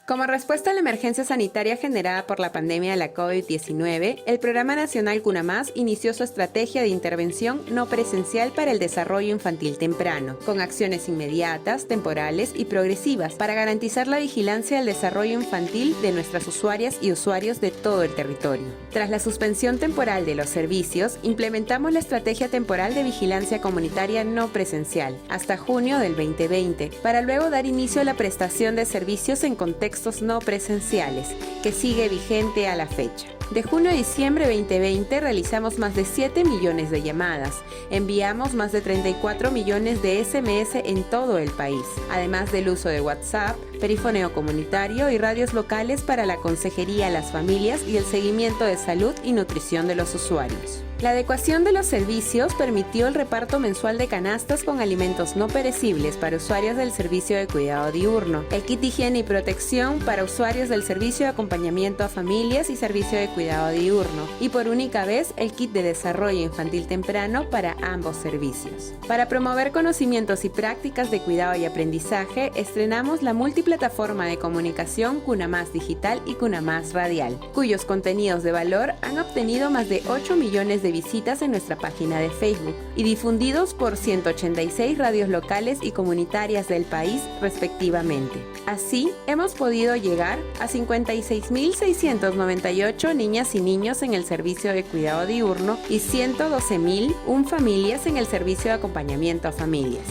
Como respuesta a la emergencia sanitaria generada por la pandemia de la COVID-19, el Programa Nacional CUNAMás inició su estrategia de intervención no presencial para el desarrollo infantil temprano, con acciones inmediatas, temporales y progresivas para garantizar la vigilancia del desarrollo infantil de nuestras usuarias y usuarios de todo el territorio. Tras la suspensión temporal de los servicios, implementamos la estrategia temporal de vigilancia comunitaria no presencial hasta junio del 2020, para luego dar inicio a la prestación de servicios en contextos no presenciales, que sigue vigente a la fecha. De junio a diciembre 2020 realizamos más de 7 millones de llamadas, enviamos más de 34 millones de SMS en todo el país, además del uso de WhatsApp, perifoneo comunitario y radios locales para la consejería a las familias y el seguimiento de salud y nutrición de los usuarios. La adecuación de los servicios permitió el reparto mensual de canastas con alimentos no perecibles para usuarios del servicio de cuidado diurno, el kit de higiene y protección para usuarios del servicio de acompañamiento a familias y servicio de cuidado diurno, y por única vez el kit de desarrollo infantil temprano para ambos servicios. Para promover conocimientos y prácticas de cuidado y aprendizaje, estrenamos la multiplataforma de comunicación CUNAMás Digital y CUNAMás Radial, cuyos contenidos de valor han obtenido más de 8 millones de visitas en nuestra página de Facebook y difundidos por 186 radios locales y comunitarias del país respectivamente. Así, hemos podido llegar a 56.698 niñas y niños en el servicio de cuidado diurno y 112.001 familias en el servicio de acompañamiento a familias,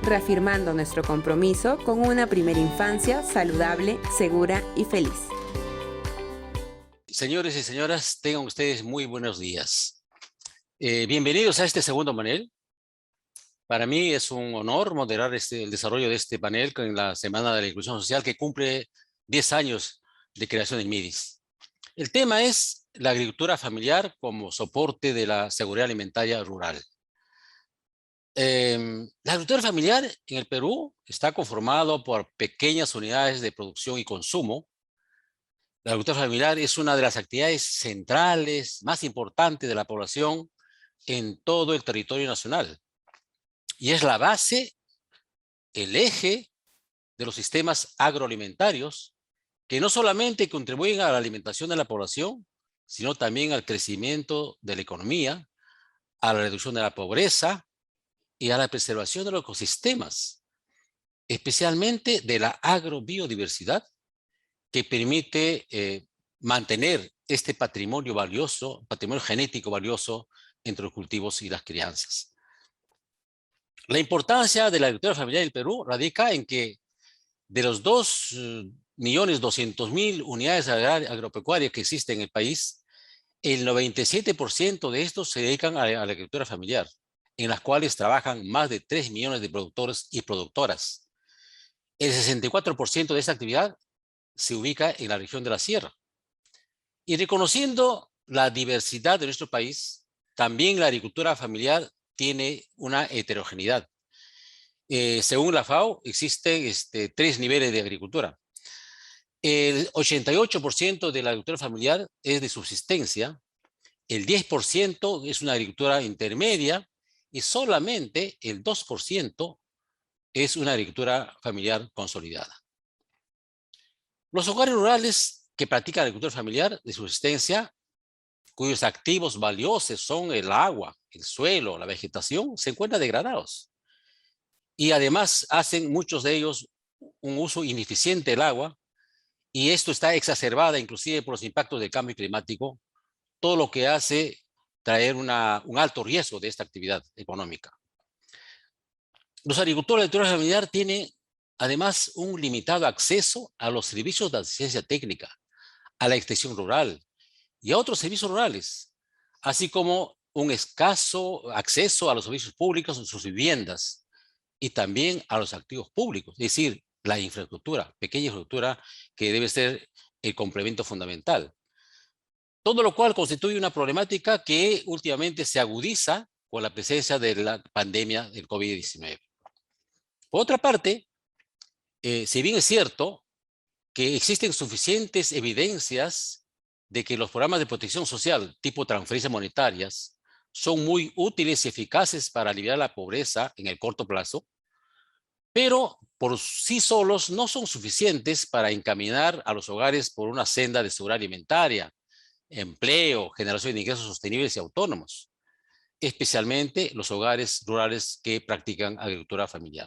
reafirmando nuestro compromiso con una primera infancia saludable, segura y feliz. Señores y señoras, tengan ustedes muy buenos días. Bienvenidos a este segundo panel. Para mí es un honor moderar el desarrollo de este panel con la Semana de la Inclusión Social, que cumple 10 años de creación del MIDIS. El tema es la agricultura familiar como soporte de la seguridad alimentaria rural. La agricultura familiar en el Perú está conformado por pequeñas unidades de producción y consumo. La agricultura familiar es una de las actividades centrales más importantes de la población en todo el territorio nacional. Y es la base, el eje de los sistemas agroalimentarios que no solamente contribuyen a la alimentación de la población, sino también al crecimiento de la economía, a la reducción de la pobreza y a la preservación de los ecosistemas, especialmente de la agrobiodiversidad, que permite mantener este patrimonio valioso, patrimonio genético valioso entre los cultivos y las crianzas. La importancia de la agricultura familiar en el Perú radica en que de los 2.200.000 unidades agropecuarias que existen en el país, el 97% de estos se dedican a la agricultura familiar, en las cuales trabajan más de 3 millones de productores y productoras. El 64% de esta actividad se ubica en la región de la Sierra. Y reconociendo la diversidad de nuestro país, también la agricultura familiar tiene una heterogeneidad. Según la FAO, existen 3 niveles de agricultura. El 88% de la agricultura familiar es de subsistencia, el 10% es una agricultura intermedia y solamente el 2% es una agricultura familiar consolidada. Los hogares rurales que practican agricultura familiar de subsistencia, cuyos activos valiosos son el agua, el suelo, la vegetación, se encuentran degradados. Y además hacen muchos de ellos un uso ineficiente del agua, y esto está exacerbado inclusive por los impactos del cambio climático, todo lo que hace traer un alto riesgo de esta actividad económica. Los agricultores de agricultura familiar tienen además un limitado acceso a los servicios de asistencia técnica, a la extensión rural y a otros servicios rurales, así como un escaso acceso a los servicios públicos en sus viviendas y también a los activos públicos, es decir, la infraestructura, pequeña infraestructura que debe ser el complemento fundamental. Todo lo cual constituye una problemática que últimamente se agudiza con la presencia de la pandemia del COVID-19. Por otra parte, si bien es cierto que existen suficientes evidencias de que los programas de protección social tipo transferencias monetarias son muy útiles y eficaces para aliviar la pobreza en el corto plazo, pero por sí solos no son suficientes para encaminar a los hogares por una senda de seguridad alimentaria, empleo, generación de ingresos sostenibles y autónomos, especialmente los hogares rurales que practican agricultura familiar.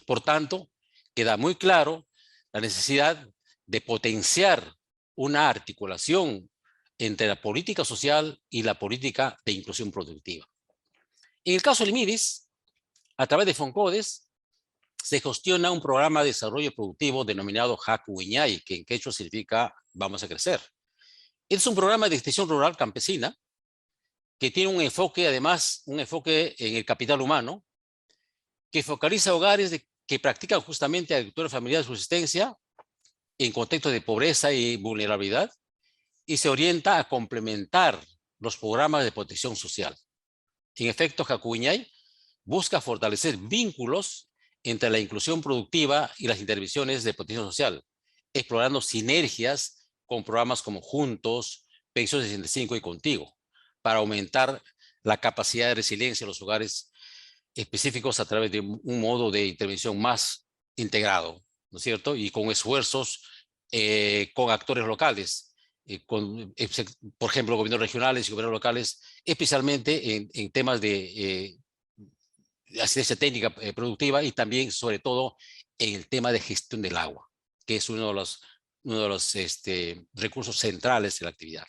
Por tanto, queda muy claro la necesidad de potenciar una articulación entre la política social y la política de inclusión productiva. En el caso del MIDIS, a través de FONCODES, se gestiona un programa de desarrollo productivo denominado Haku Iñay, que en quechua significa vamos a crecer. Es un programa de extensión rural campesina que tiene un enfoque, además, un enfoque en el capital humano, que focaliza hogares que practican justamente agricultura familiar de subsistencia en contextos de pobreza y vulnerabilidad, y se orienta a complementar los programas de protección social. En efecto, Haku Iñay busca fortalecer vínculos entre la inclusión productiva y las intervenciones de protección social, explorando sinergias con programas como Juntos, Pensión 65 y Contigo, para aumentar la capacidad de resiliencia de los hogares específicos a través de un modo de intervención más integrado, ¿no es cierto? Y con esfuerzos con actores locales, por ejemplo, gobiernos regionales y gobiernos locales, especialmente en temas de asistencia técnica productiva y también, sobre todo, en el tema de gestión del agua, que es uno de los recursos centrales de la actividad.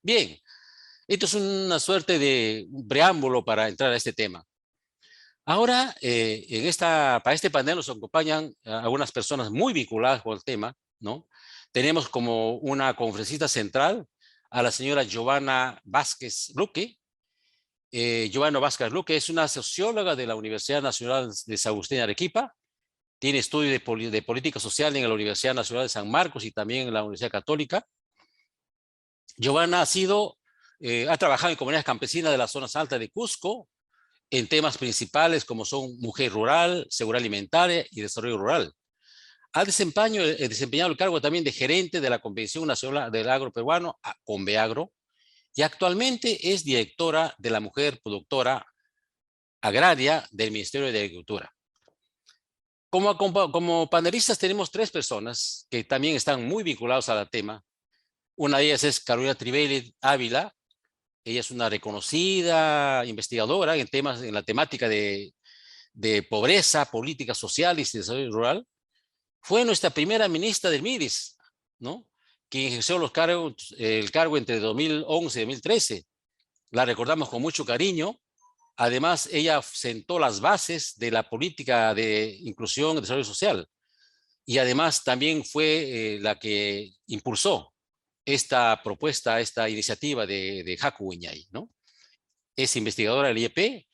Bien, esto es una suerte de un preámbulo para entrar a este tema. Ahora, para este panel nos acompañan algunas personas muy vinculadas con el tema, ¿no? Tenemos como una conferencista central a la señora Giovanna Vázquez Luque. Giovanna Vázquez Luque es una socióloga de la Universidad Nacional de San Agustín de Arequipa. Tiene estudios de política social en la Universidad Nacional de San Marcos y también en la Universidad Católica. Giovanna ha trabajado en comunidades campesinas de las zonas altas de Cusco, en temas principales como son mujer rural, seguridad alimentaria y desarrollo rural. Ha desempeñado el cargo también de gerente de la Convención Nacional del Agro Peruano, Conveagro, y actualmente es directora de la Mujer Productora Agraria del Ministerio de Agricultura. Como panelistas tenemos tres personas que también están muy vinculados al tema. Una de ellas es Carolina Trivelli Ávila. Ella es una reconocida investigadora en la temática de pobreza, política social y desarrollo rural. Fue nuestra primera ministra del MIDIS, ¿no? Que ejerció el cargo entre 2011 y 2013. La recordamos con mucho cariño. Además, ella sentó las bases de la política de inclusión y desarrollo social. Y además también fue la que impulsó esta propuesta, esta iniciativa de Haku Iñay, ¿no? Es investigadora del IEP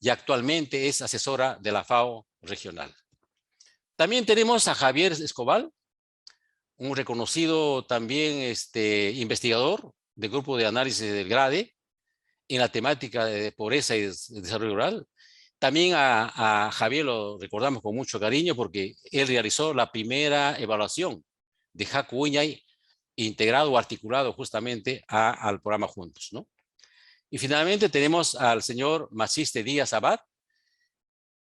y actualmente es asesora de la FAO regional. También tenemos a Javier Escobar, un reconocido también investigador del grupo de análisis del GRADE en la temática de pobreza y desarrollo rural. También a Javier lo recordamos con mucho cariño porque él realizó la primera evaluación de Haku Iñay integrado o articulado justamente al programa Juntos, ¿no? Y finalmente tenemos al señor Maciste Díaz Abad.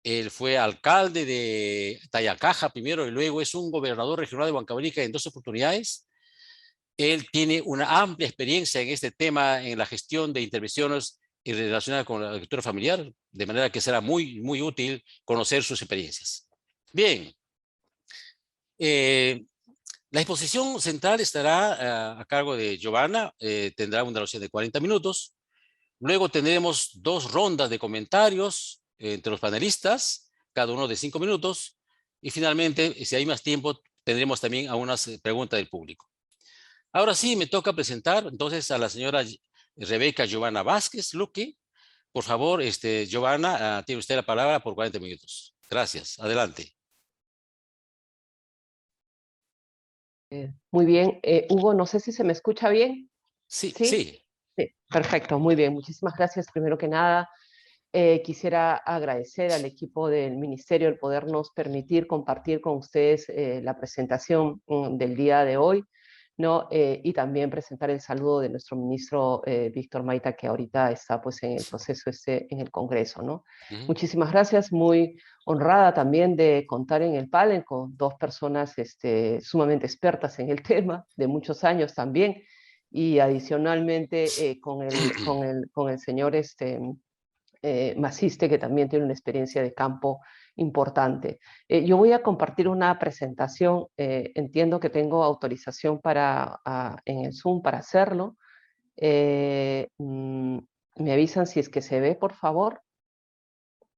Él fue alcalde de Tayacaja primero y luego es un gobernador regional de Huancavelica en 2 oportunidades. Él tiene una amplia experiencia en este tema, en la gestión de intervenciones relacionadas con la agricultura familiar, de manera que será muy, muy útil conocer sus experiencias. Bien, la exposición central estará a cargo de Giovanna, tendrá una duración de 40 minutos. Luego tendremos 2 rondas de comentarios entre los panelistas, cada uno de 5 minutos. Y finalmente, si hay más tiempo, tendremos también algunas preguntas del público. Ahora sí, me toca presentar entonces a la señora Rebeca Giovanna Vázquez Luque. Por favor, Giovanna, tiene usted la palabra por 40 minutos. Gracias. Adelante. Muy bien. Hugo, no sé si se me escucha bien. Sí, ¿Sí? sí. Sí, perfecto, muy bien. Muchísimas gracias. Primero que nada, quisiera agradecer al equipo del Ministerio el podernos permitir compartir con ustedes la presentación del día de hoy. ¿no? Y también presentar el saludo de nuestro ministro Víctor Maita, que ahorita está pues en el proceso en el Congreso, ¿no? Muchísimas gracias, muy honrada también de contar en el panel con dos personas sumamente expertas en el tema, de muchos años también, y adicionalmente con el señor Maciste, que también tiene una experiencia de campo importante. Yo voy a compartir una presentación, entiendo que tengo autorización en el Zoom para hacerlo. ¿Me avisan si es que se ve, por favor?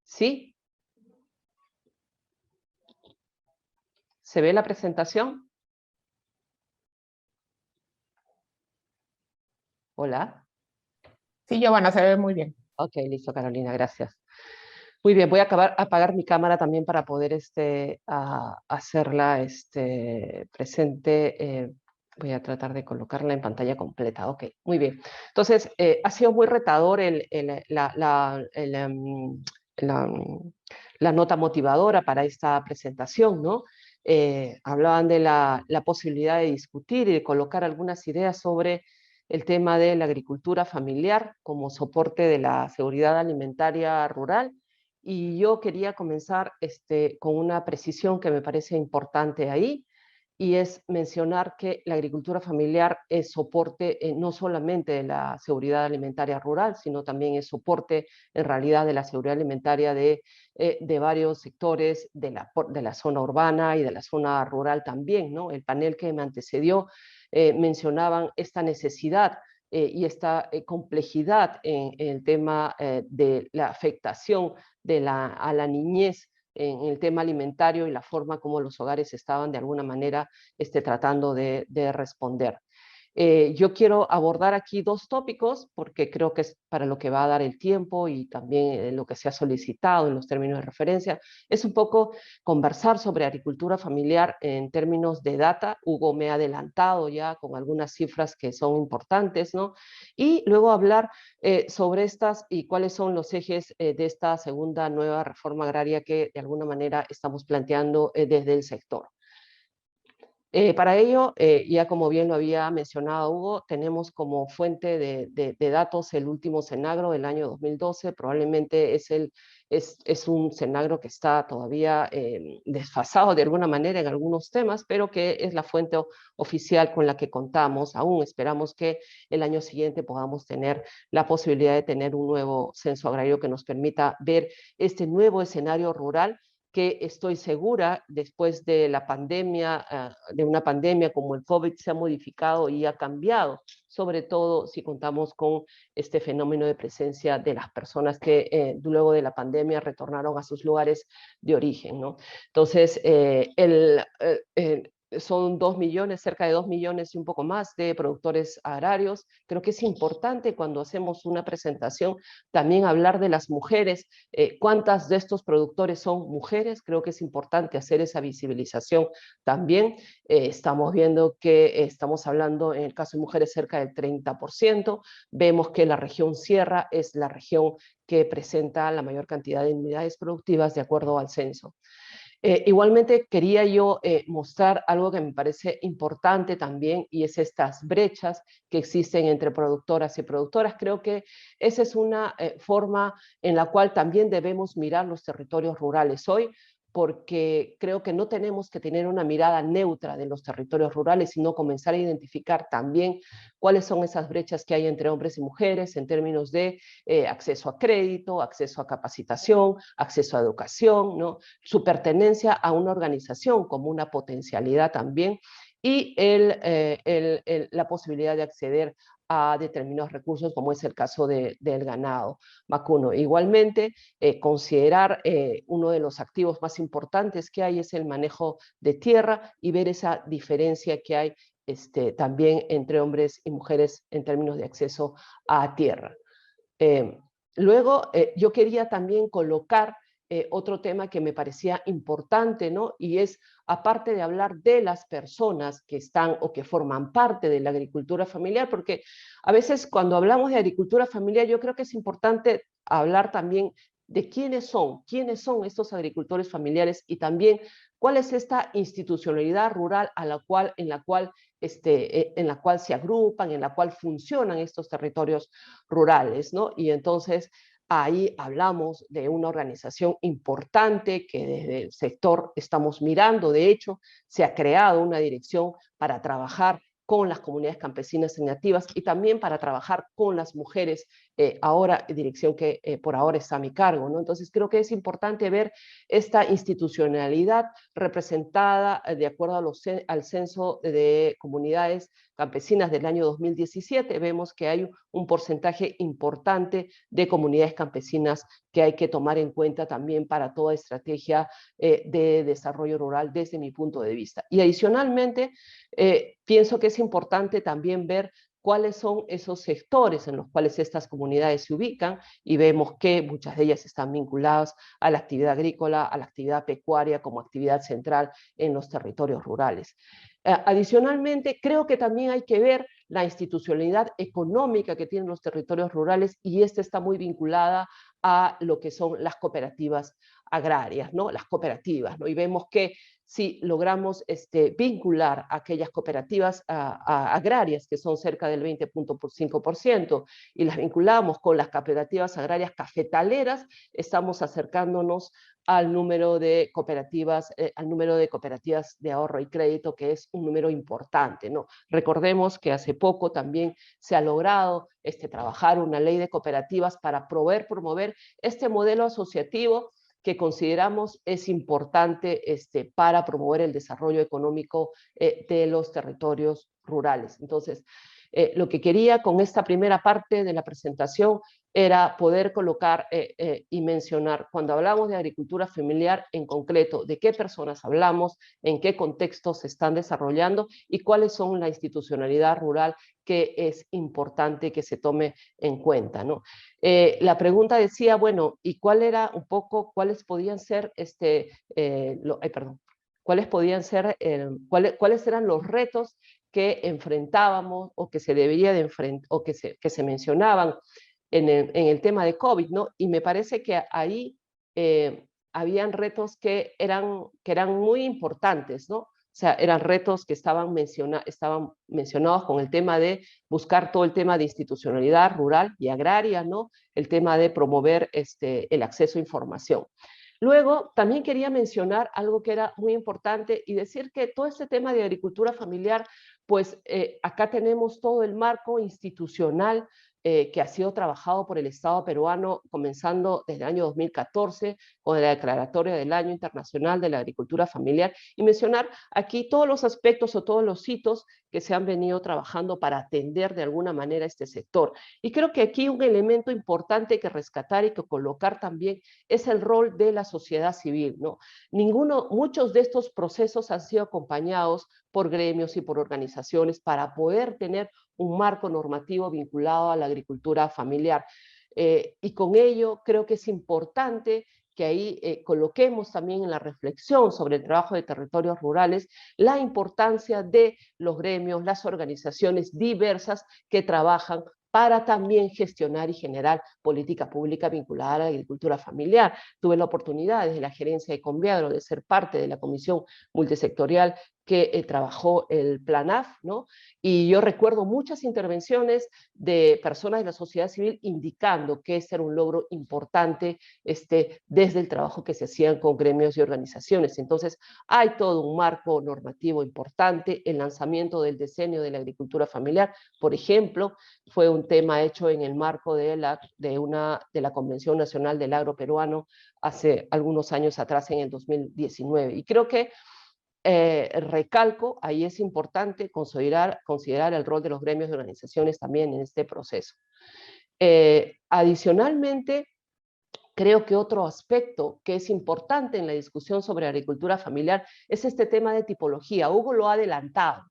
¿Sí? ¿Se ve la presentación? Hola. Sí, Giovanna, se ve muy bien. Ok, listo, Carolina, gracias. Muy bien, voy a apagar mi cámara también para poder hacerla presente. Voy a tratar de colocarla en pantalla completa. Ok, muy bien. Entonces, ha sido muy retador la nota motivadora para esta presentación, ¿no? Hablaban de la posibilidad de discutir y de colocar algunas ideas sobre el tema de la agricultura familiar como soporte de la seguridad alimentaria rural. Y yo quería comenzar con una precisión que me parece importante ahí, y es mencionar que la agricultura familiar es soporte no solamente de la seguridad alimentaria rural, sino también es soporte en realidad de la seguridad alimentaria de varios sectores de la zona urbana y de la zona rural también, ¿no? El panel que me antecedió mencionaban esta necesidad y esta complejidad en el tema de la afectación a la niñez en el tema alimentario y la forma como los hogares estaban de alguna manera tratando de responder. Yo quiero abordar aquí dos tópicos porque creo que es para lo que va a dar el tiempo y también lo que se ha solicitado en los términos de referencia. Es un poco conversar sobre agricultura familiar en términos de data. Hugo me ha adelantado ya con algunas cifras que son importantes, ¿no? Y luego hablar sobre estas y cuáles son los ejes de esta segunda nueva reforma agraria que de alguna manera estamos planteando desde el sector. Para ello, ya como bien lo había mencionado Hugo, tenemos como fuente de datos el último Cenagro del año 2012, probablemente es un Cenagro que está todavía desfasado de alguna manera en algunos temas, pero que es la fuente oficial con la que contamos. Aún esperamos que el año siguiente podamos tener la posibilidad de tener un nuevo censo agrario que nos permita ver este nuevo escenario rural que estoy segura, después de la pandemia, de una pandemia como el COVID, se ha modificado y ha cambiado, sobre todo si contamos con este fenómeno de presencia de las personas que luego de la pandemia retornaron a sus lugares de origen, ¿no? Entonces, son 2 millones, cerca de 2 millones y un poco más de productores agrarios. Creo que es importante cuando hacemos una presentación también hablar de las mujeres, cuántas de estos productores son mujeres. Creo que es importante hacer esa visibilización también. Estamos viendo que estamos hablando en el caso de mujeres cerca del 30%. Vemos que la región Sierra es la región que presenta la mayor cantidad de unidades productivas de acuerdo al censo. Igualmente quería yo mostrar algo que me parece importante también, y es estas brechas que existen entre productoras y productoras. Creo que esa es una forma en la cual también debemos mirar los territorios rurales hoy, porque creo que no tenemos que tener una mirada neutra de los territorios rurales, sino comenzar a identificar también cuáles son esas brechas que hay entre hombres y mujeres en términos de acceso a crédito, acceso a capacitación, acceso a educación, ¿no? Su pertenencia a una organización como una potencialidad también, y la posibilidad de acceder a determinados recursos, como es el caso del ganado vacuno. Igualmente, considerar uno de los activos más importantes que hay es el manejo de tierra y ver esa diferencia que hay también entre hombres y mujeres en términos de acceso a tierra. Luego, yo quería también colocar otro tema que me parecía importante, ¿no? Y es, aparte de hablar de las personas que están o que forman parte de la agricultura familiar, porque a veces cuando hablamos de agricultura familiar, yo creo que es importante hablar también de quiénes son estos agricultores familiares y también cuál es esta institucionalidad rural en la cual se agrupan, en la cual funcionan estos territorios rurales, ¿no? Y entonces ahí hablamos de una organización importante que desde el sector estamos mirando. De hecho, se ha creado una dirección para trabajar con las comunidades campesinas y nativas y también para trabajar con las mujeres, ahora dirección que por ahora está a mi cargo, ¿no? Entonces creo que es importante ver esta institucionalidad representada de acuerdo al censo de comunidades campesinas del año 2017. Vemos que hay un porcentaje importante de comunidades campesinas que hay que tomar en cuenta también para toda estrategia de desarrollo rural desde mi punto de vista. Y adicionalmente, pienso que es importante también ver cuáles son esos sectores en los cuales estas comunidades se ubican y vemos que muchas de ellas están vinculadas a la actividad agrícola, a la actividad pecuaria como actividad central en los territorios rurales. Adicionalmente, creo que también hay que ver la institucionalidad económica que tienen los territorios rurales y esta está muy vinculada a lo que son las cooperativas agrarias, ¿no? Las cooperativas, ¿no? Y vemos que si logramos vincular aquellas cooperativas agrarias, que son cerca del 20.5%, y las vinculamos con las cooperativas agrarias cafetaleras, estamos acercándonos al número de cooperativas de ahorro y crédito, que es un número importante, ¿no? Recordemos que hace poco también se ha logrado trabajar una ley de cooperativas para promover este modelo asociativo que consideramos es importante para promover el desarrollo económico de los territorios rurales. Entonces, lo que quería con esta primera parte de la presentación era poder colocar y mencionar, cuando hablamos de agricultura familiar en concreto, de qué personas hablamos, en qué contextos se están desarrollando y cuáles son la institucionalidad rural que es importante que se tome en cuenta, ¿no? La pregunta decía, bueno, ¿y cuáles podían ser, cuáles eran los retos que enfrentábamos o que se debería de enfrentar o que se mencionaban en el tema de COVID, ¿no? Y me parece que ahí habían retos que eran muy importantes, ¿no? O sea, eran retos que estaban mencionados con el tema de buscar todo el tema de institucionalidad rural y agraria, ¿no? El tema de promover el acceso a información. Luego, también quería mencionar algo que era muy importante y decir que todo este tema de agricultura familiar, pues acá tenemos todo el marco institucional que ha sido trabajado por el Estado peruano, comenzando desde el año 2014, con la declaratoria del Año Internacional de la Agricultura Familiar, y mencionar aquí todos los aspectos o todos los hitos que se han venido trabajando para atender de alguna manera este sector. Y creo que aquí un elemento importante que rescatar y que colocar también es el rol de la sociedad civil, ¿no? Muchos de estos procesos han sido acompañados por gremios y por organizaciones para poder tener un marco normativo vinculado a la agricultura familiar. Y con ello creo que es importante que ahí coloquemos también en la reflexión sobre el trabajo de territorios rurales la importancia de los gremios, las organizaciones diversas que trabajan para también gestionar y generar política pública vinculada a la agricultura familiar. Tuve la oportunidad desde la gerencia de Conviagro de ser parte de la comisión multisectorial que trabajó el PLANAF, ¿no? Y yo recuerdo muchas intervenciones de personas de la sociedad civil indicando que este era un logro importante desde el trabajo que se hacían con gremios y organizaciones. Entonces, hay todo un marco normativo importante. El lanzamiento del decenio de la agricultura familiar, por ejemplo, fue un tema hecho en el marco de la Convención Nacional del Agro Peruano hace algunos años atrás, en el 2019. Y creo que recalco, ahí es importante considerar el rol de los gremios y organizaciones también en este proceso. Adicionalmente, creo que otro aspecto que es importante en la discusión sobre agricultura familiar es este tema de tipología. Hugo lo ha adelantado,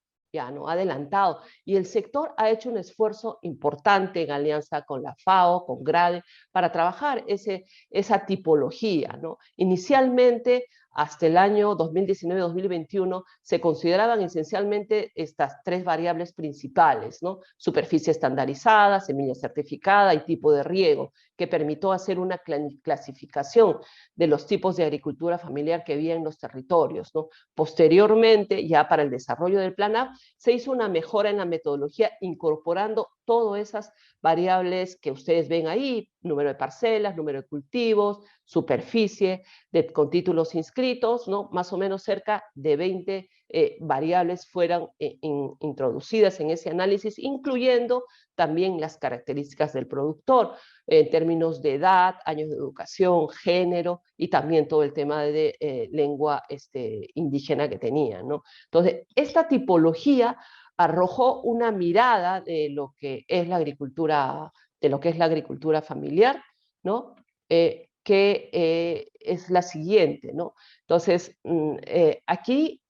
y el sector ha hecho un esfuerzo importante en alianza con la FAO, con GRADE, para trabajar esa tipología, ¿no? Inicialmente hasta el año 2019-2021 se consideraban esencialmente estas tres variables principales, ¿no? Superficie estandarizada, semilla certificada y tipo de riego, que permitió hacer una clasificación de los tipos de agricultura familiar que había en los territorios, ¿no? Posteriormente, ya para el desarrollo del Plan A, se hizo una mejora en la metodología incorporando todas esas variables que ustedes ven ahí, número de parcelas, número de cultivos, superficie, con títulos inscritos, ¿no? Más o menos cerca de 20 variables fueran introducidas en ese análisis, incluyendo también las características del productor, en términos de edad, años de educación, género, y también todo el tema de lengua indígena que tenían, ¿no? Entonces, esta tipología arrojó una mirada de lo que es la agricultura, familiar, ¿no? Que es la siguiente, ¿no? Entonces, aquí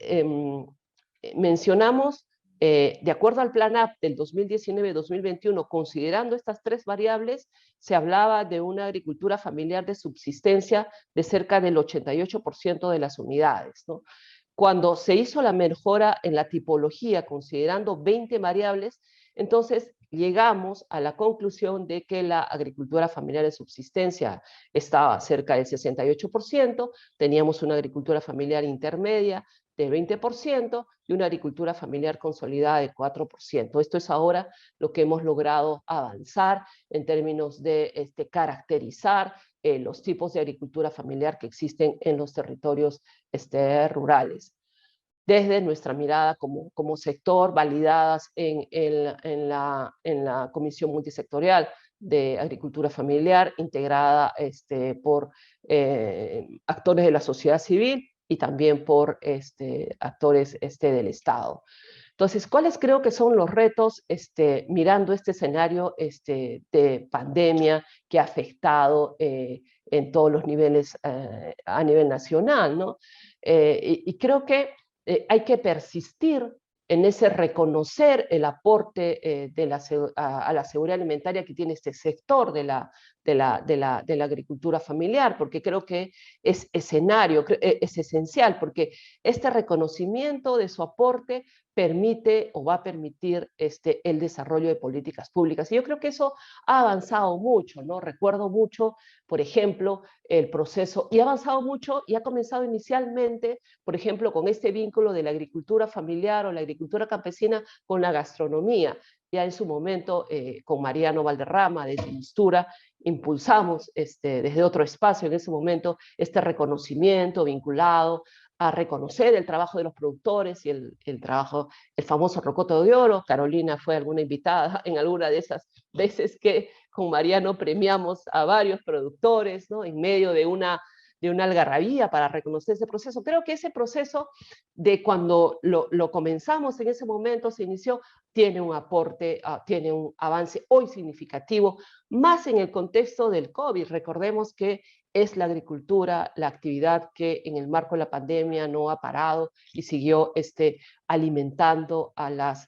mencionamos, de acuerdo al Plan AP del 2019-2021, considerando estas tres variables, se hablaba de una agricultura familiar de subsistencia de cerca del 88% de las unidades, ¿no? Cuando se hizo la mejora en la tipología, considerando 20 variables, entonces llegamos a la conclusión de que la agricultura familiar de subsistencia estaba cerca del 68%, teníamos una agricultura familiar intermedia del 20% y una agricultura familiar consolidada del 4%. Esto es ahora lo que hemos logrado avanzar en términos de caracterizar los tipos de agricultura familiar que existen en los territorios rurales. Desde nuestra mirada como sector, validadas en la Comisión Multisectorial de Agricultura Familiar, integrada por actores de la sociedad civil y también por actores del Estado. Entonces, ¿cuáles creo que son los retos mirando este escenario de pandemia que ha afectado en todos los niveles a nivel nacional, ¿no? Y creo que hay que persistir en ese reconocer el aporte a la seguridad alimentaria que tiene este sector de la agricultura familiar, porque creo que es es esencial, porque este reconocimiento de su aporte permite o va a permitir el desarrollo de políticas públicas. Y yo creo que eso ha avanzado mucho, ¿no? Recuerdo mucho, por ejemplo, el proceso, y ha avanzado mucho y ha comenzado inicialmente, por ejemplo, con este vínculo de la agricultura familiar o la agricultura campesina con la gastronomía. Ya en su momento, con Mariano Valderrama, desde Mistura, impulsamos desde otro espacio en ese momento este reconocimiento vinculado a reconocer el trabajo de los productores y el trabajo, el famoso rocoto de oro. Carolina fue alguna invitada en alguna de esas veces que con Mariano premiamos a varios productores, ¿no? En medio de una algarabía para reconocer ese proceso. Creo que ese proceso de cuando lo comenzamos en ese momento, se inició, tiene un aporte, tiene un avance hoy significativo, más en el contexto del COVID. Recordemos que es la agricultura, la actividad que en el marco de la pandemia no ha parado y siguió alimentando a las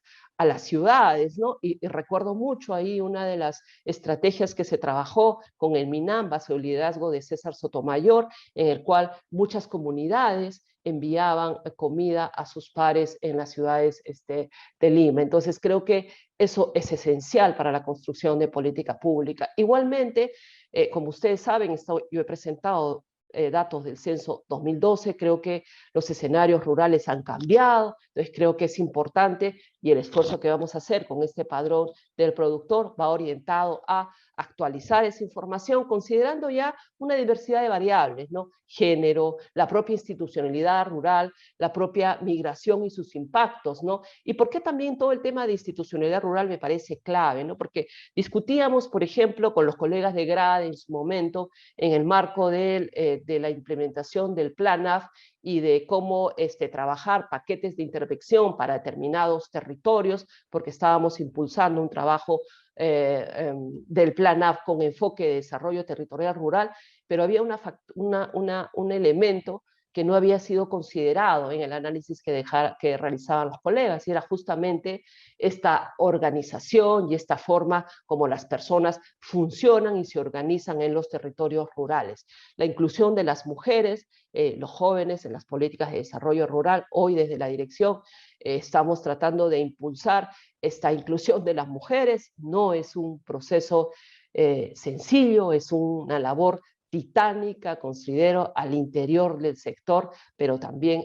ciudades, ¿no? Y recuerdo mucho ahí una de las estrategias que se trabajó con el MINAM, bajo el liderazgo de César Sotomayor, en el cual muchas comunidades enviaban comida a sus pares en las ciudades de Lima. Entonces creo que eso es esencial para la construcción de política pública. Igualmente, como ustedes saben, yo he presentado datos del censo 2012, creo que los escenarios rurales han cambiado, entonces creo que es importante y el esfuerzo que vamos a hacer con este padrón del productor va orientado a actualizar esa información considerando ya una diversidad de variables, ¿no? Género, la propia institucionalidad rural, la propia migración y sus impactos, ¿no? Y por qué también todo el tema de institucionalidad rural me parece clave, ¿no? Porque discutíamos, por ejemplo, con los colegas de GRADE en su momento, en el marco de la implementación del Plan AF y de cómo trabajar paquetes de intervención para determinados territorios, porque estábamos impulsando un trabajo del Plan AF con enfoque de desarrollo territorial rural, pero había un elemento que no había sido considerado en el análisis que realizaban los colegas, y era justamente esta organización y esta forma como las personas funcionan y se organizan en los territorios rurales. La inclusión de las mujeres, los jóvenes en las políticas de desarrollo rural. Hoy desde la dirección estamos tratando de impulsar esta inclusión de las mujeres. No es un proceso sencillo, es una labor titánica, considero, al interior del sector, pero también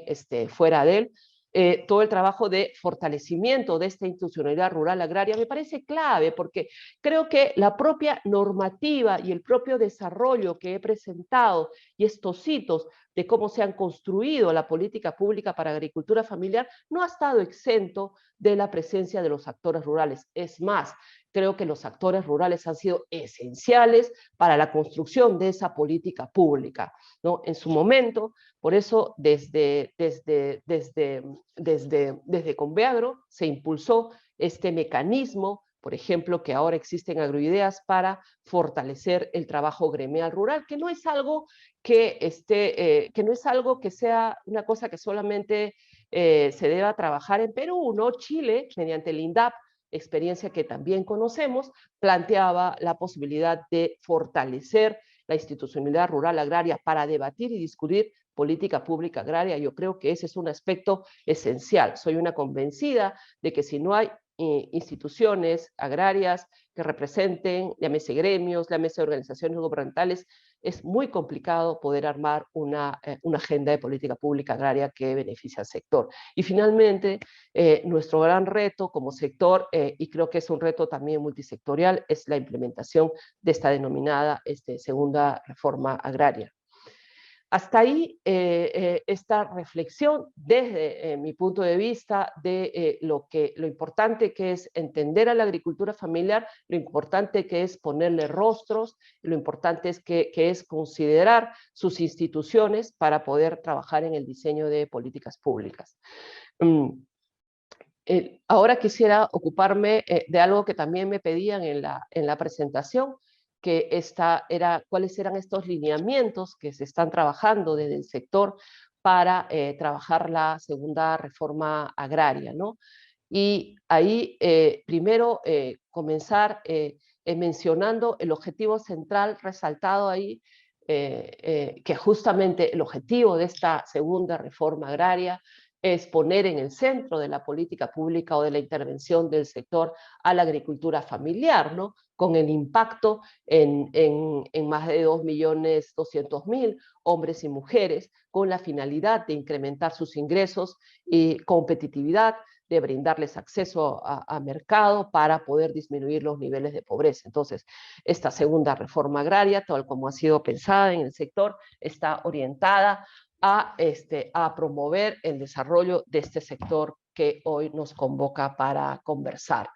fuera de él. Todo el trabajo de fortalecimiento de esta institucionalidad rural agraria me parece clave, porque creo que la propia normativa y el propio desarrollo que he presentado y estos hitos de cómo se han construido la política pública para agricultura familiar no ha estado exento de la presencia de los actores rurales. Es más, creo que los actores rurales han sido esenciales para la construcción de esa política pública, ¿no? En su momento, por eso desde Conveagro se impulsó este mecanismo, por ejemplo, que ahora existen Agroideas, para fortalecer el trabajo gremial rural, que no es algo que sea una cosa que solamente se deba trabajar en Perú, ¿no? Chile, mediante el INDAP, experiencia que también conocemos, planteaba la posibilidad de fortalecer la institucionalidad rural agraria para debatir y discutir política pública agraria. Yo creo que ese es un aspecto esencial. Soy una convencida de que si no hay instituciones agrarias que representen, llámese gremios, llámese organizaciones gubernamentales, es muy complicado poder armar una agenda de política pública agraria que beneficie al sector. Y finalmente, nuestro gran reto como sector, y creo que es un reto también multisectorial, es la implementación de esta denominada segunda reforma agraria. Hasta ahí esta reflexión desde mi punto de vista de lo importante que es entender a la agricultura familiar, lo importante que es ponerle rostros, lo importante es que es considerar sus instituciones para poder trabajar en el diseño de políticas públicas. Ahora quisiera ocuparme de algo que también me pedían en la presentación, que cuáles eran estos lineamientos que se están trabajando desde el sector para trabajar la segunda reforma agraria, ¿no? Y ahí primero comenzar mencionando el objetivo central resaltado ahí, que justamente el objetivo de esta segunda reforma agraria es poner en el centro de la política pública o de la intervención del sector a la agricultura familiar, ¿no? Con el impacto en más de 2.200.000 hombres y mujeres, con la finalidad de incrementar sus ingresos y competitividad, de brindarles acceso a mercado para poder disminuir los niveles de pobreza. Entonces, esta segunda reforma agraria, tal como ha sido pensada en el sector, está orientada a promover el desarrollo de este sector que hoy nos convoca para conversar.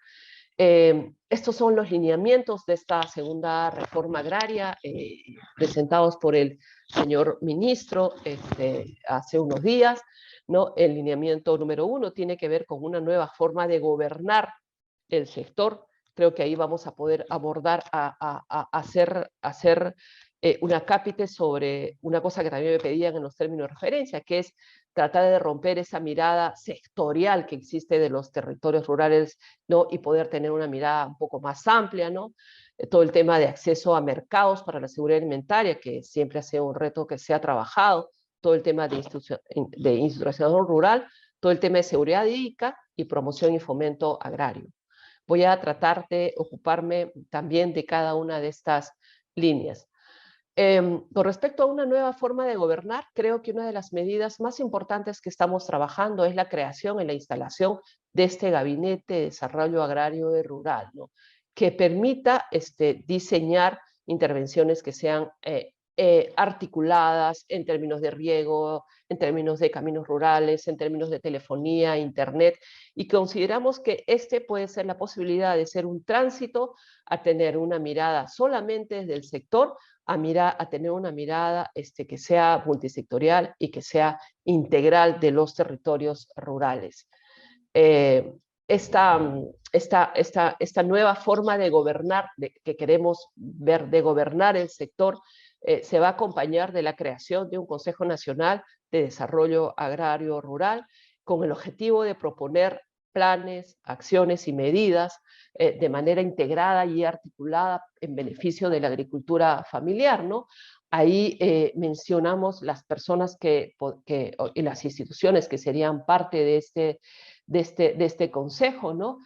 Estos son los lineamientos de esta segunda reforma agraria presentados por el señor ministro hace unos días, ¿no? El lineamiento número 1 tiene que ver con una nueva forma de gobernar el sector. Creo que ahí vamos a poder abordar, hacer una cápite sobre una cosa que también me pedían en los términos de referencia, que es tratar de romper esa mirada sectorial que existe de los territorios rurales, ¿no? Y poder tener una mirada un poco más amplia, ¿no? Todo el tema de acceso a mercados para la seguridad alimentaria, que siempre ha sido un reto que se ha trabajado, todo el tema de institucionalización rural, todo el tema de seguridad hídrica y promoción y fomento agrario. Voy a tratar de ocuparme también de cada una de estas líneas. Con respecto a una nueva forma de gobernar, creo que una de las medidas más importantes que estamos trabajando es la creación y la instalación de este Gabinete de Desarrollo Agrario y Rural, ¿no? Que permita diseñar intervenciones que sean articuladas en términos de riego, en términos de caminos rurales, en términos de telefonía, internet, y consideramos que puede ser la posibilidad de ser un tránsito a tener una mirada solamente desde el sector, a tener una mirada que sea multisectorial y que sea integral de los territorios rurales. Esta nueva forma de gobernar, que queremos ver, de gobernar el sector, se va a acompañar de la creación de un Consejo Nacional de Desarrollo Agrario Rural con el objetivo de proponer planes, acciones y medidas de manera integrada y articulada en beneficio de la agricultura familiar, ¿no? Ahí mencionamos las personas y las instituciones que serían parte de este consejo, ¿no?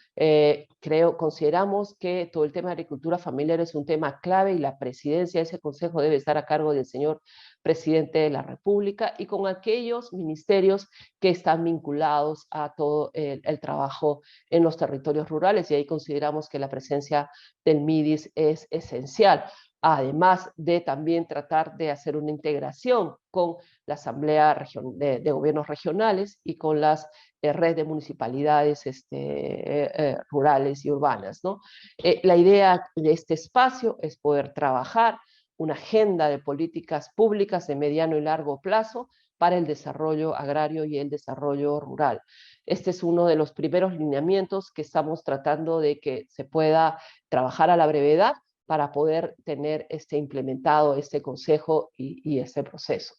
Consideramos que todo el tema de agricultura familiar es un tema clave y la presidencia de ese consejo debe estar a cargo del señor presidente de la República y con aquellos ministerios que están vinculados a todo el trabajo en los territorios rurales, y ahí consideramos que la presencia del MIDIS es esencial, además de también tratar de hacer una integración con la Asamblea de Gobiernos Regionales y con las redes de municipalidades rurales y urbanas, ¿no? La idea de este espacio es poder trabajar una agenda de políticas públicas de mediano y largo plazo para el desarrollo agrario y el desarrollo rural. Este es uno de los primeros lineamientos que estamos tratando de que se pueda trabajar a la brevedad para poder tener implementado este consejo y este proceso.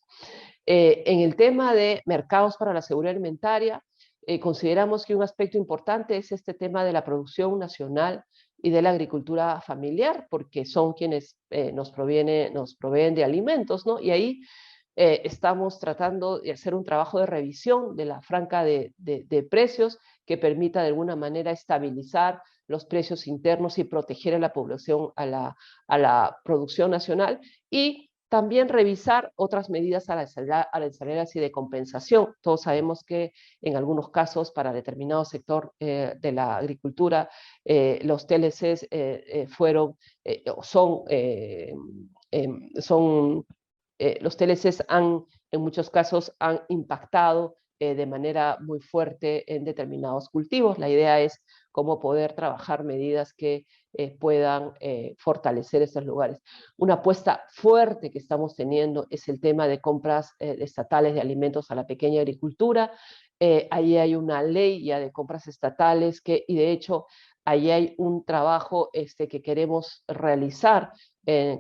En el tema de mercados para la seguridad alimentaria, consideramos que un aspecto importante es este tema de la producción nacional y de la agricultura familiar, porque son quienes nos proveen de alimentos, ¿no? Y ahí estamos tratando de hacer un trabajo de revisión de la franja de precios que permita de alguna manera estabilizar los precios internos y proteger a la población, a la producción nacional, y también revisar otras medidas arancelarias y de compensación. Todos sabemos que en algunos casos para determinado sector de la agricultura los TLCs los TLCs en muchos casos han impactado de manera muy fuerte en determinados cultivos. La idea es cómo poder trabajar medidas que puedan fortalecer estos lugares. Una apuesta fuerte que estamos teniendo es el tema de compras estatales de alimentos a la pequeña agricultura. Ahí hay una ley ya de compras estatales y de hecho ahí hay un trabajo que queremos realizar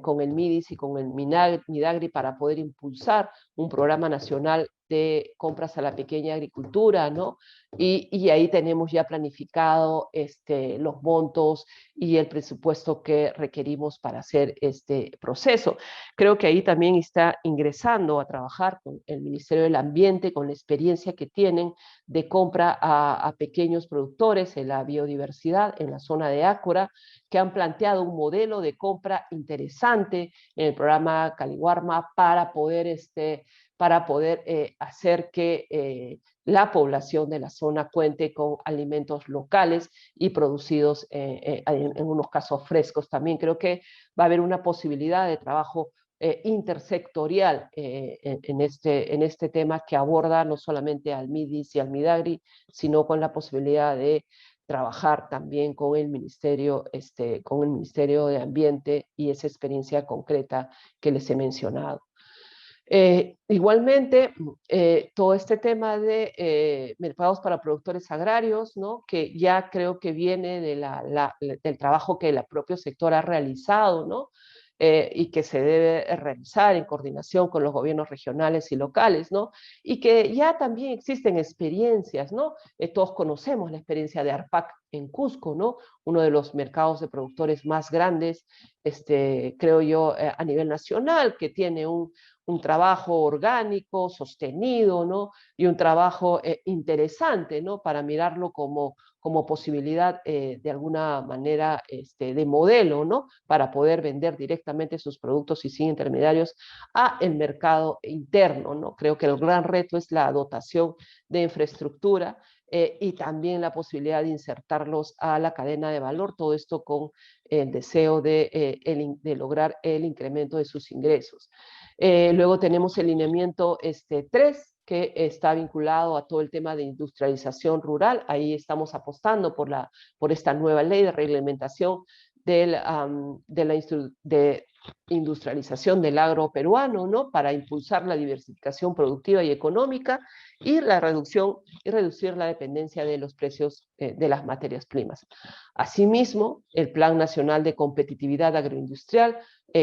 con el MIDIS y con el MIDAGRI para poder impulsar un programa nacional de compras a la pequeña agricultura, ¿no? Y ahí tenemos ya planificado los montos y el presupuesto que requerimos para hacer este proceso. Creo que ahí también está ingresando a trabajar con el Ministerio del Ambiente, con la experiencia que tienen de compra a pequeños productores en la biodiversidad, en la zona de Ácora, que han planteado un modelo de compra interesante en el programa Caliwarma para poder hacer que la población de la zona cuente con alimentos locales y producidos en unos casos frescos. También creo que va a haber una posibilidad de trabajo intersectorial en este tema que aborda no solamente al MIDIS y al MIDAGRI, sino con la posibilidad de trabajar también con el Ministerio de Ambiente y esa experiencia concreta que les he mencionado. Igualmente, todo este tema de mercados para productores agrarios, ¿no? Que ya creo que viene del trabajo que el propio sector ha realizado, ¿no? Y que se debe realizar en coordinación con los gobiernos regionales y locales, ¿no? Y que ya también existen experiencias, ¿no? Todos conocemos la experiencia de ARPAC en Cusco, ¿no? Uno de los mercados de productores más grandes, creo yo, a nivel nacional, que tiene un trabajo orgánico, sostenido, ¿no? Y un trabajo interesante, ¿no? Para mirarlo como posibilidad de alguna manera de modelo, ¿no? Para poder vender directamente sus productos y sin intermediarios a el mercado interno, ¿no? Creo que el gran reto es la dotación de infraestructura y también la posibilidad de insertarlos a la cadena de valor, todo esto con el deseo de lograr el incremento de sus ingresos. Luego tenemos el lineamiento 3, que está vinculado a todo el tema de industrialización rural. Ahí estamos apostando por esta nueva ley de reglamentación de industrialización del agro peruano, ¿no? Para impulsar la diversificación productiva y económica y reducir la dependencia de los precios de las materias primas. Asimismo, el Plan Nacional de Competitividad Agroindustrial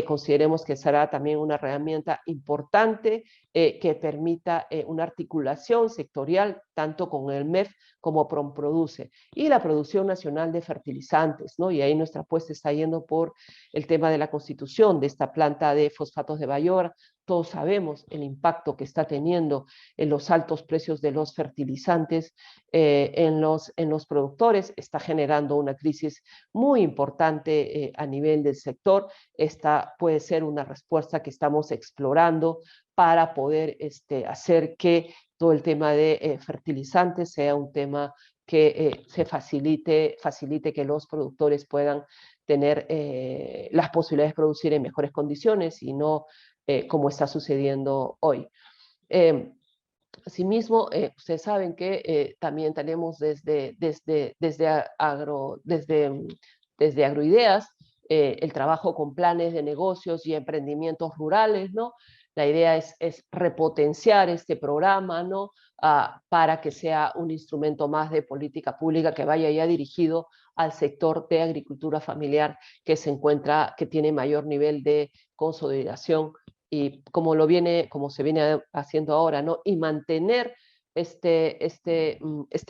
consideremos que será también una herramienta importante que permita una articulación sectorial tanto con el MEF como PROMPRODUCE y la producción nacional de fertilizantes, ¿no? Y ahí nuestra apuesta está yendo por el tema de la constitución de esta planta de fosfatos de Bayora. Todos sabemos el impacto que está teniendo en los altos precios de los fertilizantes en los productores, está generando una crisis muy importante a nivel del sector. Esta puede ser una respuesta que estamos explorando para poder hacer que todo el tema de fertilizantes sea un tema que se facilite que los productores puedan tener las posibilidades de producir en mejores condiciones y no como está sucediendo hoy. Asimismo, ustedes saben que también tenemos desde Agroideas el trabajo con planes de negocios y emprendimientos rurales, ¿no? La idea es repotenciar este programa, ¿no? Para que sea un instrumento más de política pública que vaya ya dirigido al sector de agricultura familiar que tiene mayor nivel de consolidación y como se viene haciendo ahora, ¿no? Y mantener este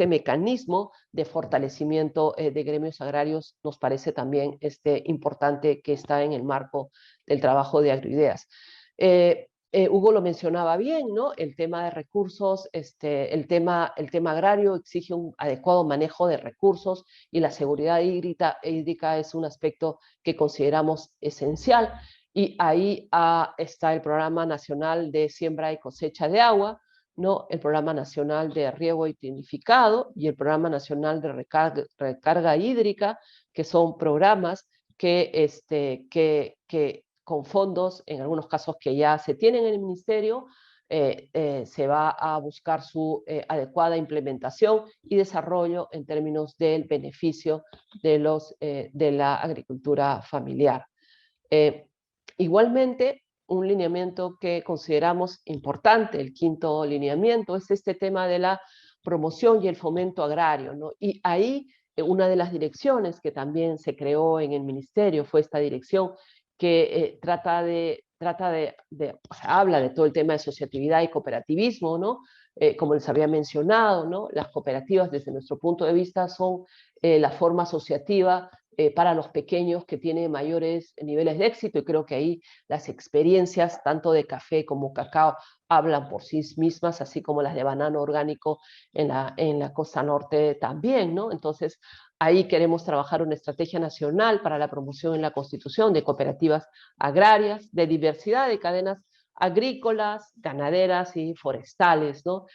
mecanismo de fortalecimiento de gremios agrarios nos parece también importante que está en el marco del trabajo de Agroideas. Hugo lo mencionaba bien, ¿no? El tema de recursos, el tema agrario exige un adecuado manejo de recursos y la seguridad hídrica es un aspecto que consideramos esencial. Y ahí está el Programa Nacional de Siembra y Cosecha de Agua, ¿no? El Programa Nacional de Riego y Tinificado y el Programa Nacional de Recarga Hídrica, que son programas que con fondos, en algunos casos que ya se tienen en el Ministerio, se va a buscar su adecuada implementación y desarrollo en términos del beneficio de la agricultura familiar. Igualmente, un lineamiento que consideramos importante, el quinto lineamiento, es este tema de la promoción y el fomento agrario, ¿no? Y ahí una de las direcciones que también se creó en el ministerio fue esta dirección que habla de todo el tema de asociatividad y cooperativismo, ¿no? Como les había mencionado, ¿no? Las cooperativas desde nuestro punto de vista son la forma asociativa para los pequeños que tienen mayores niveles de éxito y creo que ahí las experiencias tanto de café como cacao hablan por sí mismas, así como las de banano orgánico en la costa norte también, ¿no? Entonces, ahí queremos trabajar una estrategia nacional para la promoción en la constitución de cooperativas agrarias, de diversidad de cadenas agrícolas, ganaderas y forestales, ¿no?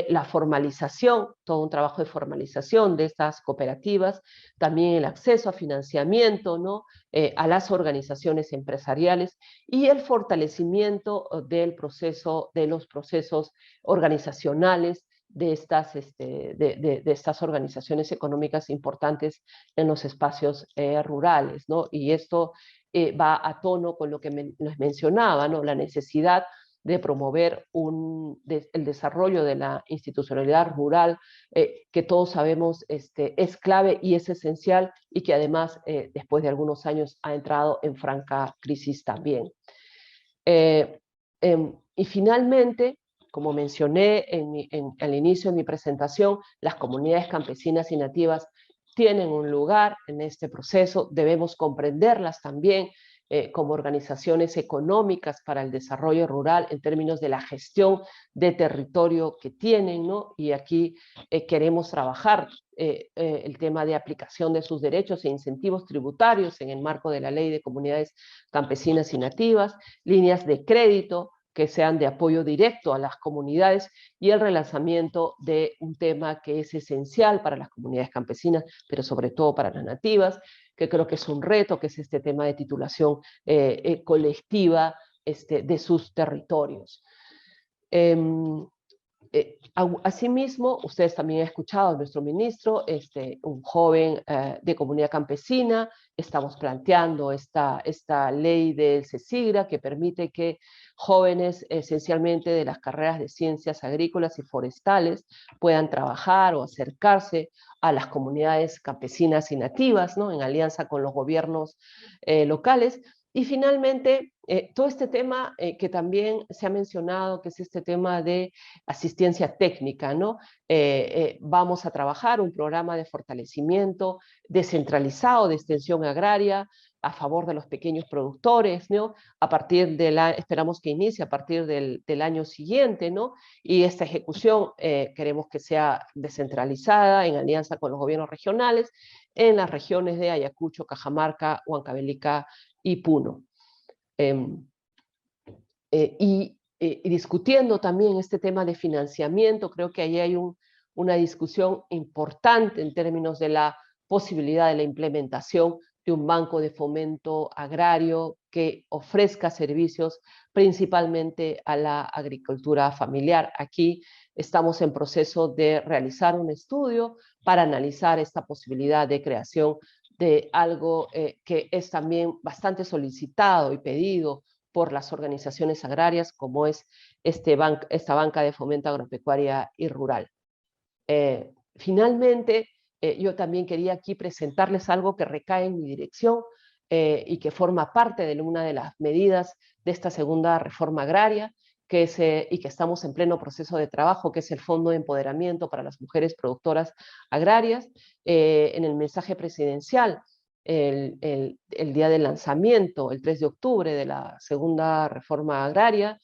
La formalización, todo un trabajo de formalización de estas cooperativas, también el acceso a financiamiento, ¿no? A las organizaciones empresariales y el fortalecimiento de los procesos organizacionales de estas organizaciones económicas importantes en los espacios rurales, ¿no? Y esto va a tono con lo que les mencionaba, ¿no? La necesidad de promover el desarrollo de la institucionalidad rural, que todos sabemos es clave y es esencial y que además después de algunos años ha entrado en franca crisis también. Y finalmente, como mencioné al inicio de mi presentación, las comunidades campesinas y nativas tienen un lugar en este proceso, debemos comprenderlas también como organizaciones económicas para el desarrollo rural en términos de la gestión de territorio que tienen, ¿no? Y aquí queremos trabajar el tema de aplicación de sus derechos e incentivos tributarios en el marco de la Ley de Comunidades Campesinas y Nativas, líneas de crédito que sean de apoyo directo a las comunidades y el relanzamiento de un tema que es esencial para las comunidades campesinas, pero sobre todo para las nativas, que creo que es un reto, que es este tema de titulación colectiva de sus territorios. Asimismo, ustedes también han escuchado a nuestro ministro, un joven de comunidad campesina, estamos planteando esta ley del CECIGRA que permite que jóvenes esencialmente de las carreras de ciencias agrícolas y forestales puedan trabajar o acercarse a las comunidades campesinas y nativas, ¿no? En alianza con los gobiernos locales, Y finalmente, todo este tema que también se ha mencionado, que es este tema de asistencia técnica, ¿no? Vamos a trabajar un programa de fortalecimiento descentralizado de extensión agraria a favor de los pequeños productores, ¿no? A partir de esperamos que inicie a partir del año siguiente, ¿no? Y esta ejecución queremos que sea descentralizada en alianza con los gobiernos regionales en las regiones de Ayacucho, Cajamarca, Huancavelica y Puno. Y discutiendo también este tema de financiamiento, creo que ahí hay una discusión importante en términos de la posibilidad de la implementación de un banco de fomento agrario que ofrezca servicios principalmente a la agricultura familiar. Aquí estamos en proceso de realizar un estudio para analizar esta posibilidad de creación de algo que es también bastante solicitado y pedido por las organizaciones agrarias, como es esta banca de fomento agropecuaria y rural. Finalmente, yo también quería aquí presentarles algo que recae en mi dirección y que forma parte de una de las medidas de esta segunda reforma agraria, y que estamos en pleno proceso de trabajo, que es el Fondo de Empoderamiento para las Mujeres Productoras Agrarias. En el mensaje presidencial, el día del lanzamiento, el 3 de octubre de la segunda reforma agraria,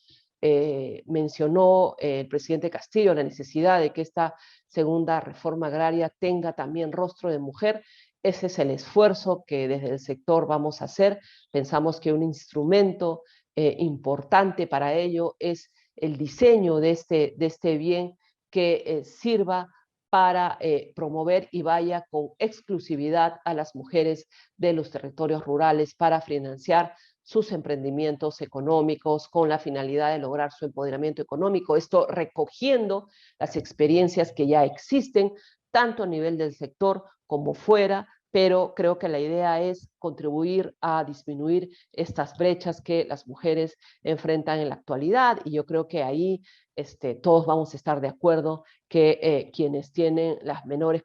mencionó el presidente Castillo la necesidad de que esta segunda reforma agraria tenga también rostro de mujer. Ese es el esfuerzo que desde el sector vamos a hacer. Pensamos que un instrumento importante para ello es el diseño de este bien que sirva para promover y vaya con exclusividad a las mujeres de los territorios rurales para financiar sus emprendimientos económicos con la finalidad de lograr su empoderamiento económico. Esto recogiendo las experiencias que ya existen, tanto a nivel del sector como fuera, pero creo que la idea es contribuir a disminuir estas brechas que las mujeres enfrentan en la actualidad, y yo creo que ahí todos vamos a estar de acuerdo que quienes tienen las menores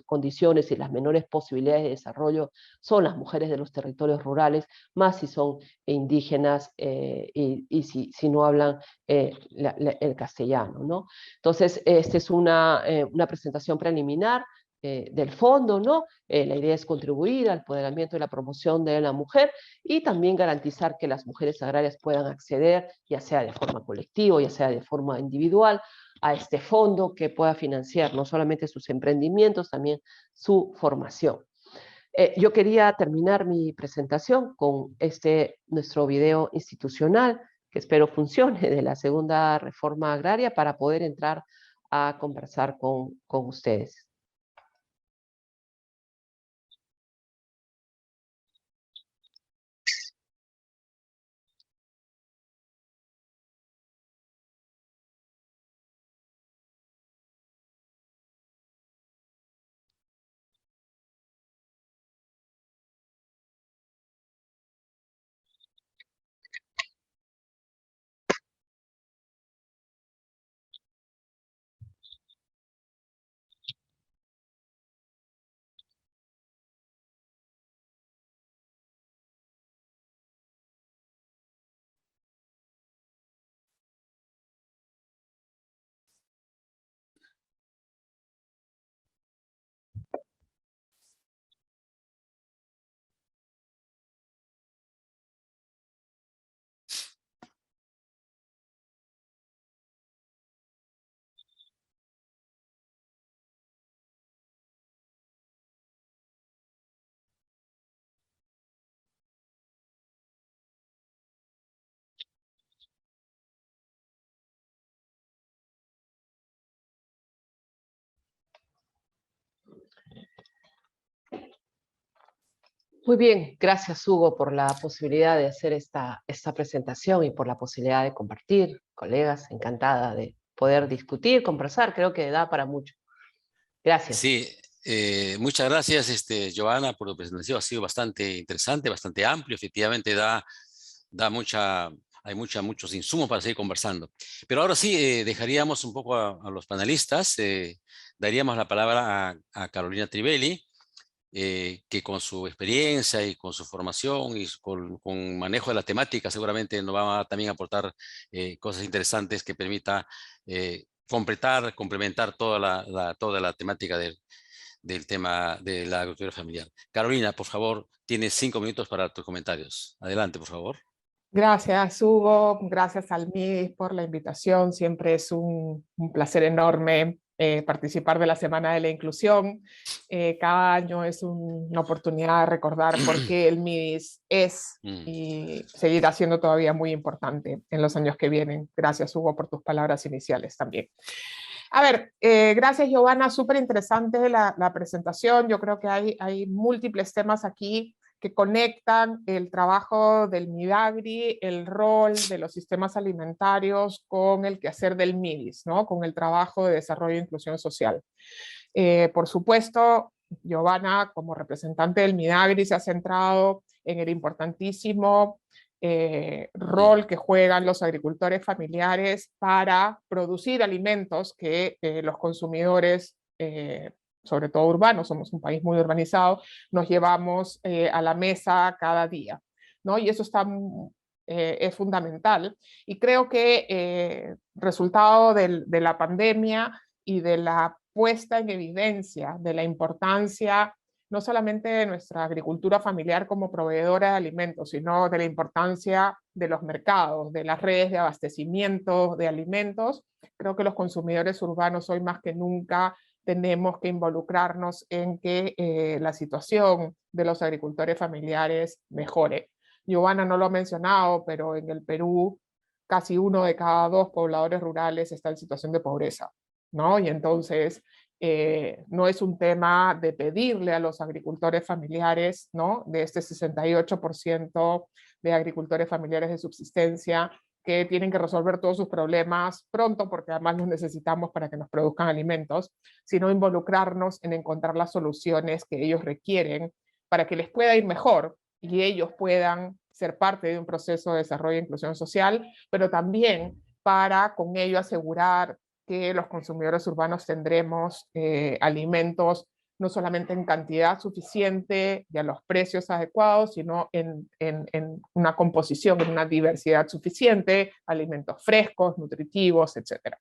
condiciones y las menores posibilidades de desarrollo son las mujeres de los territorios rurales, más si son indígenas y si no hablan el castellano, ¿no? Entonces, esta es una presentación preliminar del fondo, ¿no? La idea es contribuir al empoderamiento y la promoción de la mujer y también garantizar que las mujeres agrarias puedan acceder, ya sea de forma colectiva, ya sea de forma individual, a este fondo que pueda financiar no solamente sus emprendimientos, también su formación. Yo quería terminar mi presentación con nuestro video institucional, que espero funcione, de la segunda reforma agraria para poder entrar a conversar con ustedes. Muy bien, gracias Hugo por la posibilidad de hacer esta presentación y por la posibilidad de compartir, colegas, encantada de poder discutir, conversar, creo que da para mucho. Gracias. Sí, muchas gracias, Joana, por tu presentación. Ha sido bastante interesante, bastante amplio. Efectivamente, hay muchos insumos para seguir conversando. Pero ahora sí, dejaríamos un poco a los panelistas. Daríamos la palabra a Carolina Trivelli, que con su experiencia y con su formación y con manejo de la temática seguramente nos va a también aportar cosas interesantes que permita complementar toda la temática del tema de la agricultura familiar. Carolina, por favor, tienes 5 minutos para tus comentarios. Adelante, por favor. Gracias, Hugo. Gracias al MIDIS por la invitación. Siempre es un placer enorme participar de la Semana de la Inclusión. Cada año es una oportunidad de recordar por qué el MIDIS es y seguirá siendo todavía muy importante en los años que vienen. Gracias, Hugo, por tus palabras iniciales también. A ver, gracias, Giovanna. Súper interesante la presentación. Yo creo que hay múltiples temas aquí que conectan el trabajo del Midagri, el rol de los sistemas alimentarios con el quehacer del MIDIS, ¿no? Con el trabajo de desarrollo e inclusión social. Por supuesto, Giovanna, como representante del Midagri, se ha centrado en el importantísimo rol que juegan los agricultores familiares para producir alimentos que los consumidores sobre todo urbanos, somos un país muy urbanizado, nos llevamos a la mesa cada día, ¿no? Y eso es fundamental. Y creo que resultado de la pandemia y de la puesta en evidencia de la importancia no solamente de nuestra agricultura familiar como proveedora de alimentos, sino de la importancia de los mercados, de las redes de abastecimiento de alimentos, creo que los consumidores urbanos hoy más que nunca tenemos que involucrarnos en que la situación de los agricultores familiares mejore. Giovanna no lo ha mencionado, pero en el Perú casi 1 de cada 2 pobladores rurales está en situación de pobreza, ¿no? Y entonces no es un tema de pedirle a los agricultores familiares, ¿no? De este 68% de agricultores familiares de subsistencia, que tienen que resolver todos sus problemas pronto, porque además los necesitamos para que nos produzcan alimentos, sino involucrarnos en encontrar las soluciones que ellos requieren para que les pueda ir mejor y ellos puedan ser parte de un proceso de desarrollo e inclusión social, pero también para con ello asegurar que los consumidores urbanos tendremos alimentos no solamente en cantidad suficiente y a los precios adecuados, sino en una composición, en una diversidad suficiente, alimentos frescos, nutritivos, etc.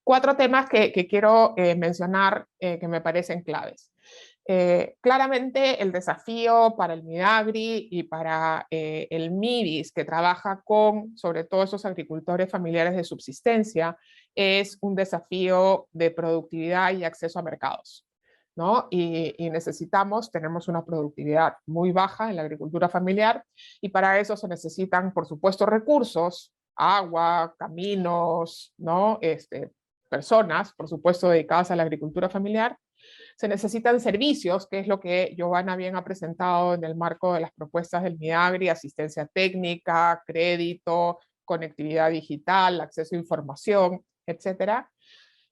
4 temas que quiero mencionar que me parecen claves. Claramente el desafío para el Midagri y para el MIDIS, que trabaja con sobre todo esos agricultores familiares de subsistencia, es un desafío de productividad y acceso a mercados, ¿no? Y tenemos una productividad muy baja en la agricultura familiar y para eso se necesitan, por supuesto, recursos, agua, caminos, ¿no? Personas, por supuesto, dedicadas a la agricultura familiar. Se necesitan servicios, que es lo que Giovanna bien ha presentado en el marco de las propuestas del Midagri, asistencia técnica, crédito, conectividad digital, acceso a información, etcétera.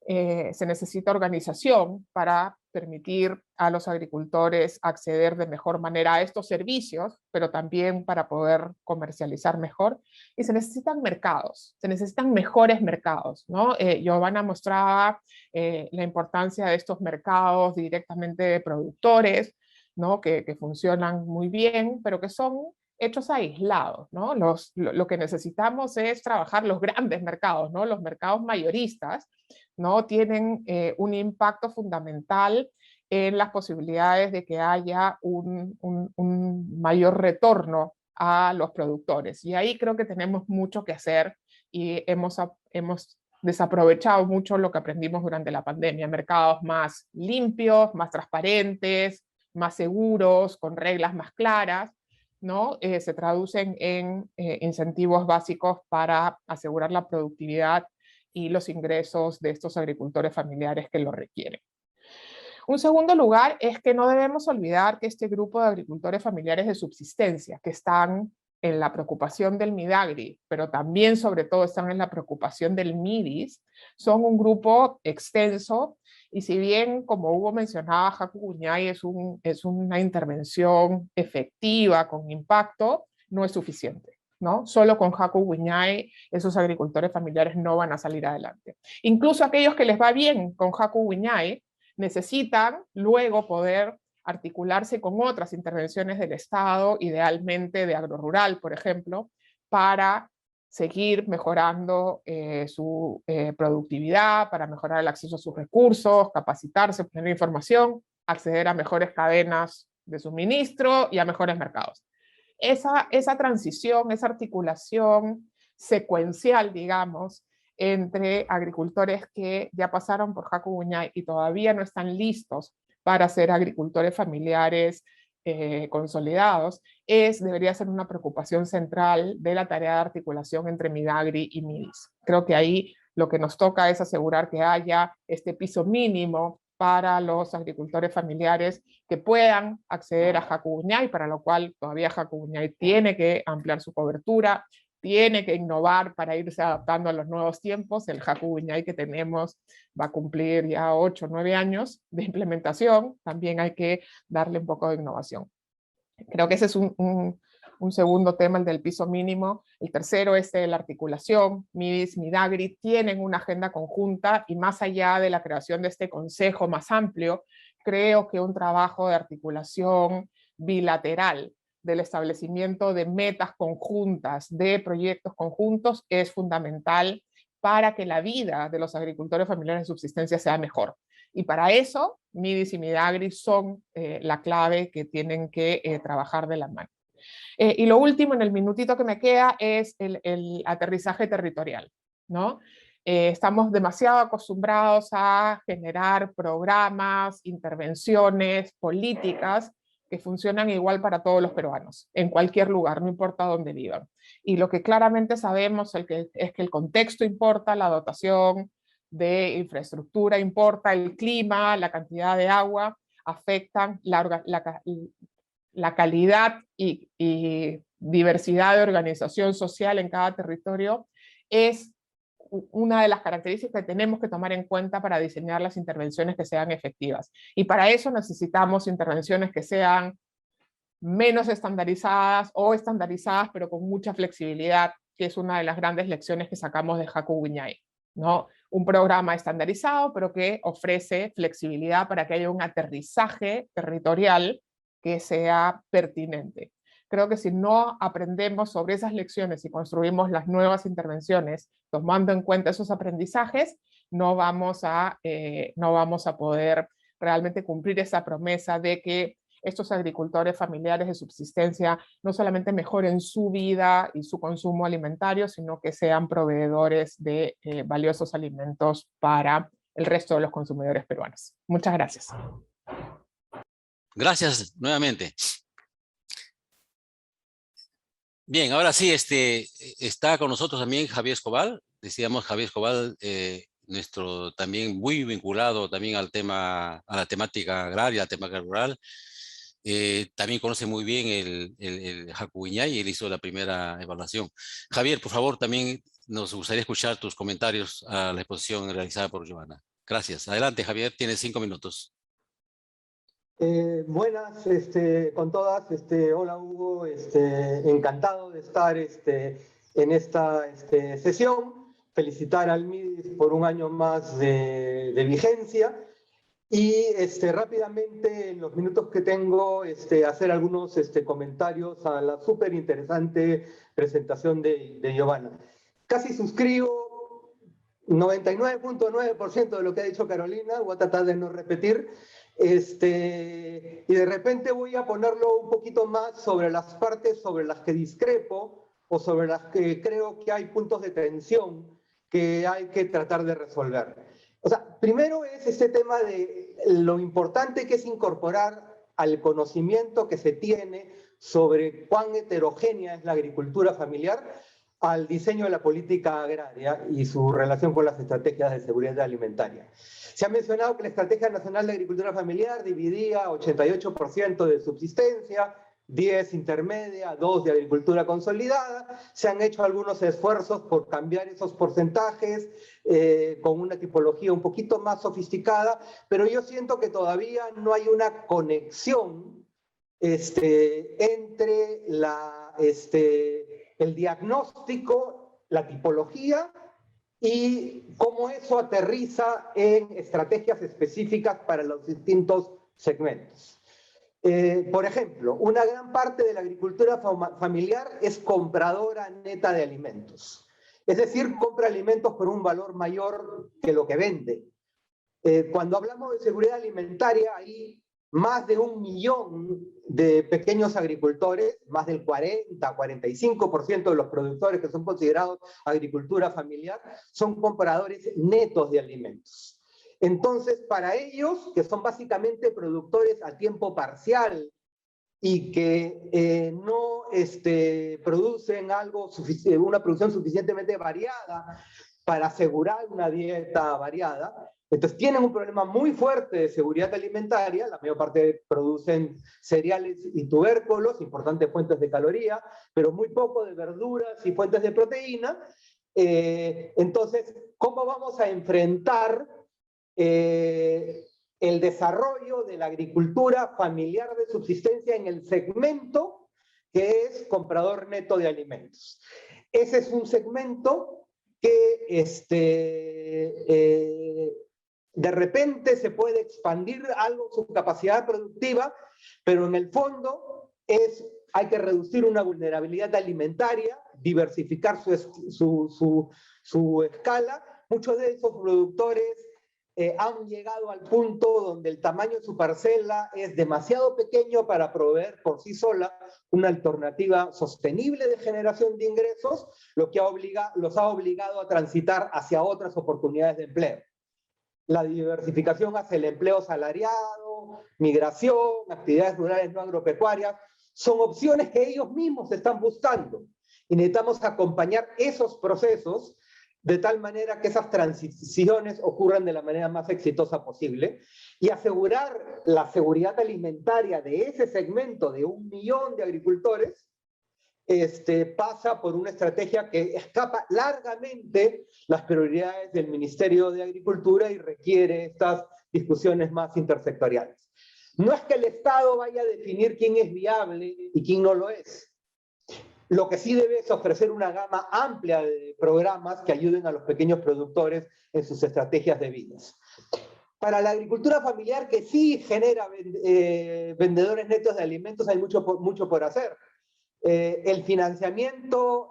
Se necesita organización para permitir a los agricultores acceder de mejor manera a estos servicios, pero también para poder comercializar mejor. Y se necesitan mercados, se necesitan mejores mercados, ¿no? Giovanna mostraba la importancia de estos mercados directamente de productores, ¿no? Que funcionan muy bien, pero que son hechos aislados, ¿no? Lo que necesitamos es trabajar los grandes mercados, ¿no? Los mercados mayoristas, ¿no? Tienen un impacto fundamental en las posibilidades de que haya un mayor retorno a los productores. Y ahí creo que tenemos mucho que hacer y hemos desaprovechado mucho lo que aprendimos durante la pandemia. Mercados más limpios, más transparentes, más seguros, con reglas más claras, ¿no? Se traducen en incentivos básicos para asegurar la productividad y los ingresos de estos agricultores familiares que lo requieren. Un segundo lugar es que no debemos olvidar que este grupo de agricultores familiares de subsistencia, que están en la preocupación del Midagri, pero también sobre todo están en la preocupación del MIDIS, son un grupo extenso y si bien, como Hugo mencionaba, Haku Guñay es una intervención efectiva con impacto, no es suficiente, ¿no? Solo con Haku Guñay esos agricultores familiares no van a salir adelante. Incluso aquellos que les va bien con Haku Guñay necesitan luego poder articularse con otras intervenciones del Estado, idealmente de agrorural, por ejemplo, para seguir mejorando su productividad, para mejorar el acceso a sus recursos, capacitarse, obtener información, acceder a mejores cadenas de suministro y a mejores mercados. Esa transición, esa articulación secuencial, digamos, entre agricultores que ya pasaron por Haku Guñay y todavía no están listos para ser agricultores familiares consolidados, debería ser una preocupación central de la tarea de articulación entre Midagri y Midis. Creo que ahí lo que nos toca es asegurar que haya este piso mínimo para los agricultores familiares que puedan acceder a Haku Guñay, para lo cual todavía Haku Guñay tiene que ampliar su cobertura, tiene que innovar para irse adaptando a los nuevos tiempos. El Haku Guñay que tenemos va a cumplir ya 8 o 9 años de implementación, también hay que darle un poco de innovación. Creo que ese es un segundo tema, el del piso mínimo. El tercero es la articulación. Midis, Midagri tienen una agenda conjunta y más allá de la creación de este consejo más amplio, creo que un trabajo de articulación bilateral, del establecimiento de metas conjuntas, de proyectos conjuntos, es fundamental para que la vida de los agricultores familiares de subsistencia sea mejor. Y para eso, Midis y Midagri son la clave que tienen que trabajar de la mano. Y lo último, en el minutito que me queda, es el aterrizaje territorial, ¿no? Estamos demasiado acostumbrados a generar programas, intervenciones, políticas que funcionan igual para todos los peruanos, en cualquier lugar, no importa dónde vivan. Y lo que claramente sabemos es que el contexto importa, la dotación de infraestructura importa, el clima, la cantidad de agua, afectan la calidad y diversidad de organización social en cada territorio. Es una de las características que tenemos que tomar en cuenta para diseñar las intervenciones que sean efectivas. Y para eso necesitamos intervenciones que sean menos estandarizadas o estandarizadas, pero con mucha flexibilidad, que es una de las grandes lecciones que sacamos de Haku Guñay, ¿no? Un programa estandarizado, pero que ofrece flexibilidad para que haya un aterrizaje territorial que sea pertinente. Creo que si no aprendemos sobre esas lecciones y construimos las nuevas intervenciones tomando en cuenta esos aprendizajes, no vamos a poder realmente cumplir esa promesa de que estos agricultores familiares de subsistencia no solamente mejoren su vida y su consumo alimentario, sino que sean proveedores de valiosos alimentos para el resto de los consumidores peruanos. Muchas gracias. Gracias nuevamente. Bien, ahora sí, está con nosotros también Javier Escobar. Decíamos Javier Escobar, nuestro también muy vinculado también al tema, a la temática agraria, al tema rural. También conoce muy bien el Haku Guñay y él hizo la primera evaluación. Javier, por favor, también nos gustaría escuchar tus comentarios a la exposición realizada por Giovanna. Gracias. Adelante, Javier, tienes 5 minutos. Buenas con todas. Hola, Hugo. Encantado de estar en esta sesión. Felicitar al MIDIS por un año más de vigencia. Y rápidamente, en los minutos que tengo, hacer algunos comentarios a la súper interesante presentación de Giovanna. Casi suscribo 99.9% de lo que ha dicho Carolina. Voy a tratar de no repetir. Y de repente voy a ponerlo un poquito más sobre las partes sobre las que discrepo o sobre las que creo que hay puntos de tensión que hay que tratar de resolver. O sea, primero es este tema de lo importante que es incorporar al conocimiento que se tiene sobre cuán heterogénea es la agricultura familiar al diseño de la política agraria y su relación con las estrategias de seguridad alimentaria. Se ha mencionado que la Estrategia Nacional de Agricultura Familiar dividía 88% de subsistencia, 10 intermedia, 2 de agricultura consolidada. Se han hecho algunos esfuerzos por cambiar esos porcentajes con una tipología un poquito más sofisticada, pero yo siento que todavía no hay una conexión entre el diagnóstico, la tipología y cómo eso aterriza en estrategias específicas para los distintos segmentos. Por ejemplo, una gran parte de la agricultura familiar es compradora neta de alimentos. Es decir, compra alimentos por un valor mayor que lo que vende. Cuando hablamos de seguridad alimentaria, hay más de 1 millón de pequeños agricultores, más del 40-45% de los productores que son considerados agricultura familiar, son compradores netos de alimentos. Entonces, para ellos, que son básicamente productores a tiempo parcial y que no producen una producción suficientemente variada para asegurar una dieta variada, entonces tienen un problema muy fuerte de seguridad alimentaria. La mayor parte producen cereales y tubérculos, importantes fuentes de calorías, pero muy poco de verduras y fuentes de proteína. Entonces, ¿cómo vamos a enfrentar el desarrollo de la agricultura familiar de subsistencia en el segmento que es comprador neto de alimentos? Ese es un segmento que de repente se puede expandir algo su capacidad productiva, pero en el fondo hay que reducir una vulnerabilidad alimentaria, diversificar su escala. Muchos de esos productores han llegado al punto donde el tamaño de su parcela es demasiado pequeño para proveer por sí sola una alternativa sostenible de generación de ingresos, lo que los ha obligado a transitar hacia otras oportunidades de empleo. La diversificación hacia el empleo salariado, migración, actividades rurales no agropecuarias, son opciones que ellos mismos están buscando. Y necesitamos acompañar esos procesos de tal manera que esas transiciones ocurran de la manera más exitosa posible y asegurar la seguridad alimentaria de ese segmento de 1 millón de agricultores pasa por una estrategia que escapa largamente las prioridades del Ministerio de Agricultura y requiere estas discusiones más intersectoriales. No es que el Estado vaya a definir quién es viable y quién no lo es. Lo que sí debe es ofrecer una gama amplia de programas que ayuden a los pequeños productores en sus estrategias de vidas. Para la agricultura familiar, que sí genera vendedores netos de alimentos, hay mucho por hacer. El financiamiento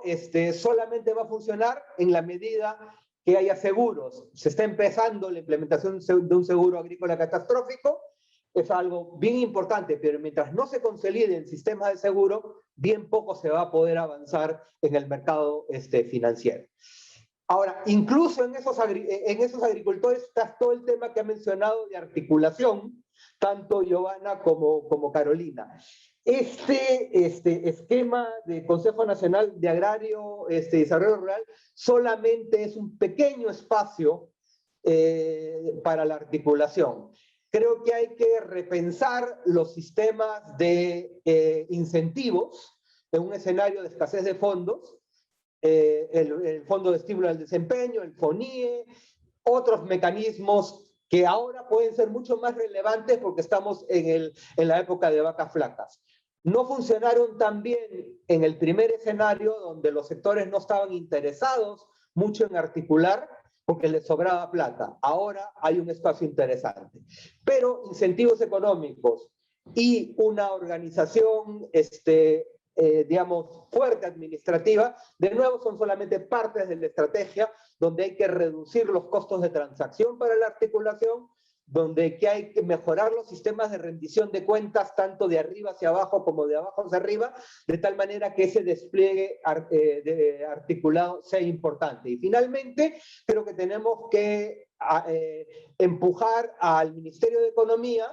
solamente va a funcionar en la medida que haya seguros. Se está empezando la implementación de un seguro agrícola catastrófico. Es algo bien importante, pero mientras no se consolide el sistema de seguro, bien poco se va a poder avanzar en el mercado financiero. Ahora, incluso en esos agricultores está todo el tema que ha mencionado de articulación, tanto Giovanna como Carolina. Este esquema de Consejo Nacional de Agrario y Desarrollo Rural solamente es un pequeño espacio para la articulación. Creo que hay que repensar los sistemas de incentivos en un escenario de escasez de fondos, el Fondo de Estímulo al Desempeño, el FONIE, otros mecanismos que ahora pueden ser mucho más relevantes porque estamos en la época de vacas flacas. No funcionaron tan bien en el primer escenario, donde los sectores no estaban interesados mucho en articular porque les sobraba plata. Ahora hay un espacio interesante. Pero incentivos económicos y una organización, digamos, fuerte administrativa, de nuevo son solamente partes de la estrategia, donde hay que reducir los costos de transacción para la articulación, donde hay que mejorar los sistemas de rendición de cuentas, tanto de arriba hacia abajo como de abajo hacia arriba, de tal manera que ese despliegue articulado sea importante. Y finalmente, creo que tenemos que empujar al Ministerio de Economía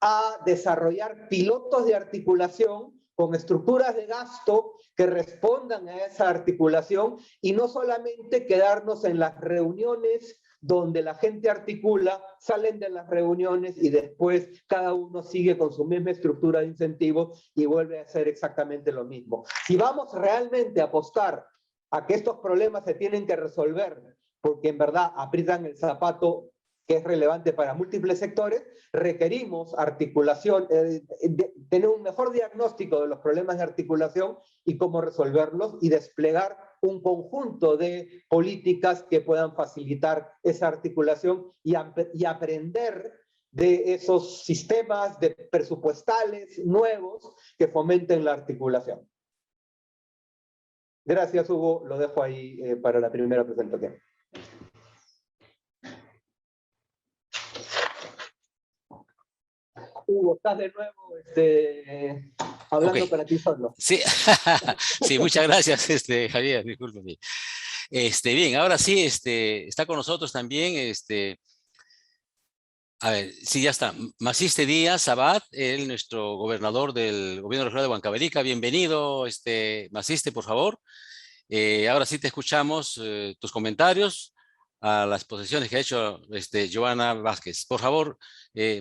a desarrollar pilotos de articulación con estructuras de gasto que respondan a esa articulación y no solamente quedarnos en las reuniones donde la gente articula, salen de las reuniones y después cada uno sigue con su misma estructura de incentivos y vuelve a hacer exactamente lo mismo. Si vamos realmente a apostar a que estos problemas se tienen que resolver, porque en verdad aprietan el zapato que es relevante para múltiples sectores, requerimos articulación, tener un mejor diagnóstico de los problemas de articulación y cómo resolverlos y desplegar un conjunto de políticas que puedan facilitar esa articulación y aprender de esos sistemas de presupuestales nuevos que fomenten la articulación. Gracias, Hugo. Lo dejo ahí para la primera presentación. Hugo, estás de nuevo hablando para ti solo. Sí, sí, muchas gracias, Javier, discúlpeme. Bien, ahora sí, está con nosotros también, a ver, sí, ya está. Maciste Díaz Abad, él, nuestro gobernador del gobierno regional de Huancavelica. Bienvenido, Maciste, por favor. Ahora sí te escuchamos tus comentarios a las posiciones que ha hecho Joana Vázquez. Por favor,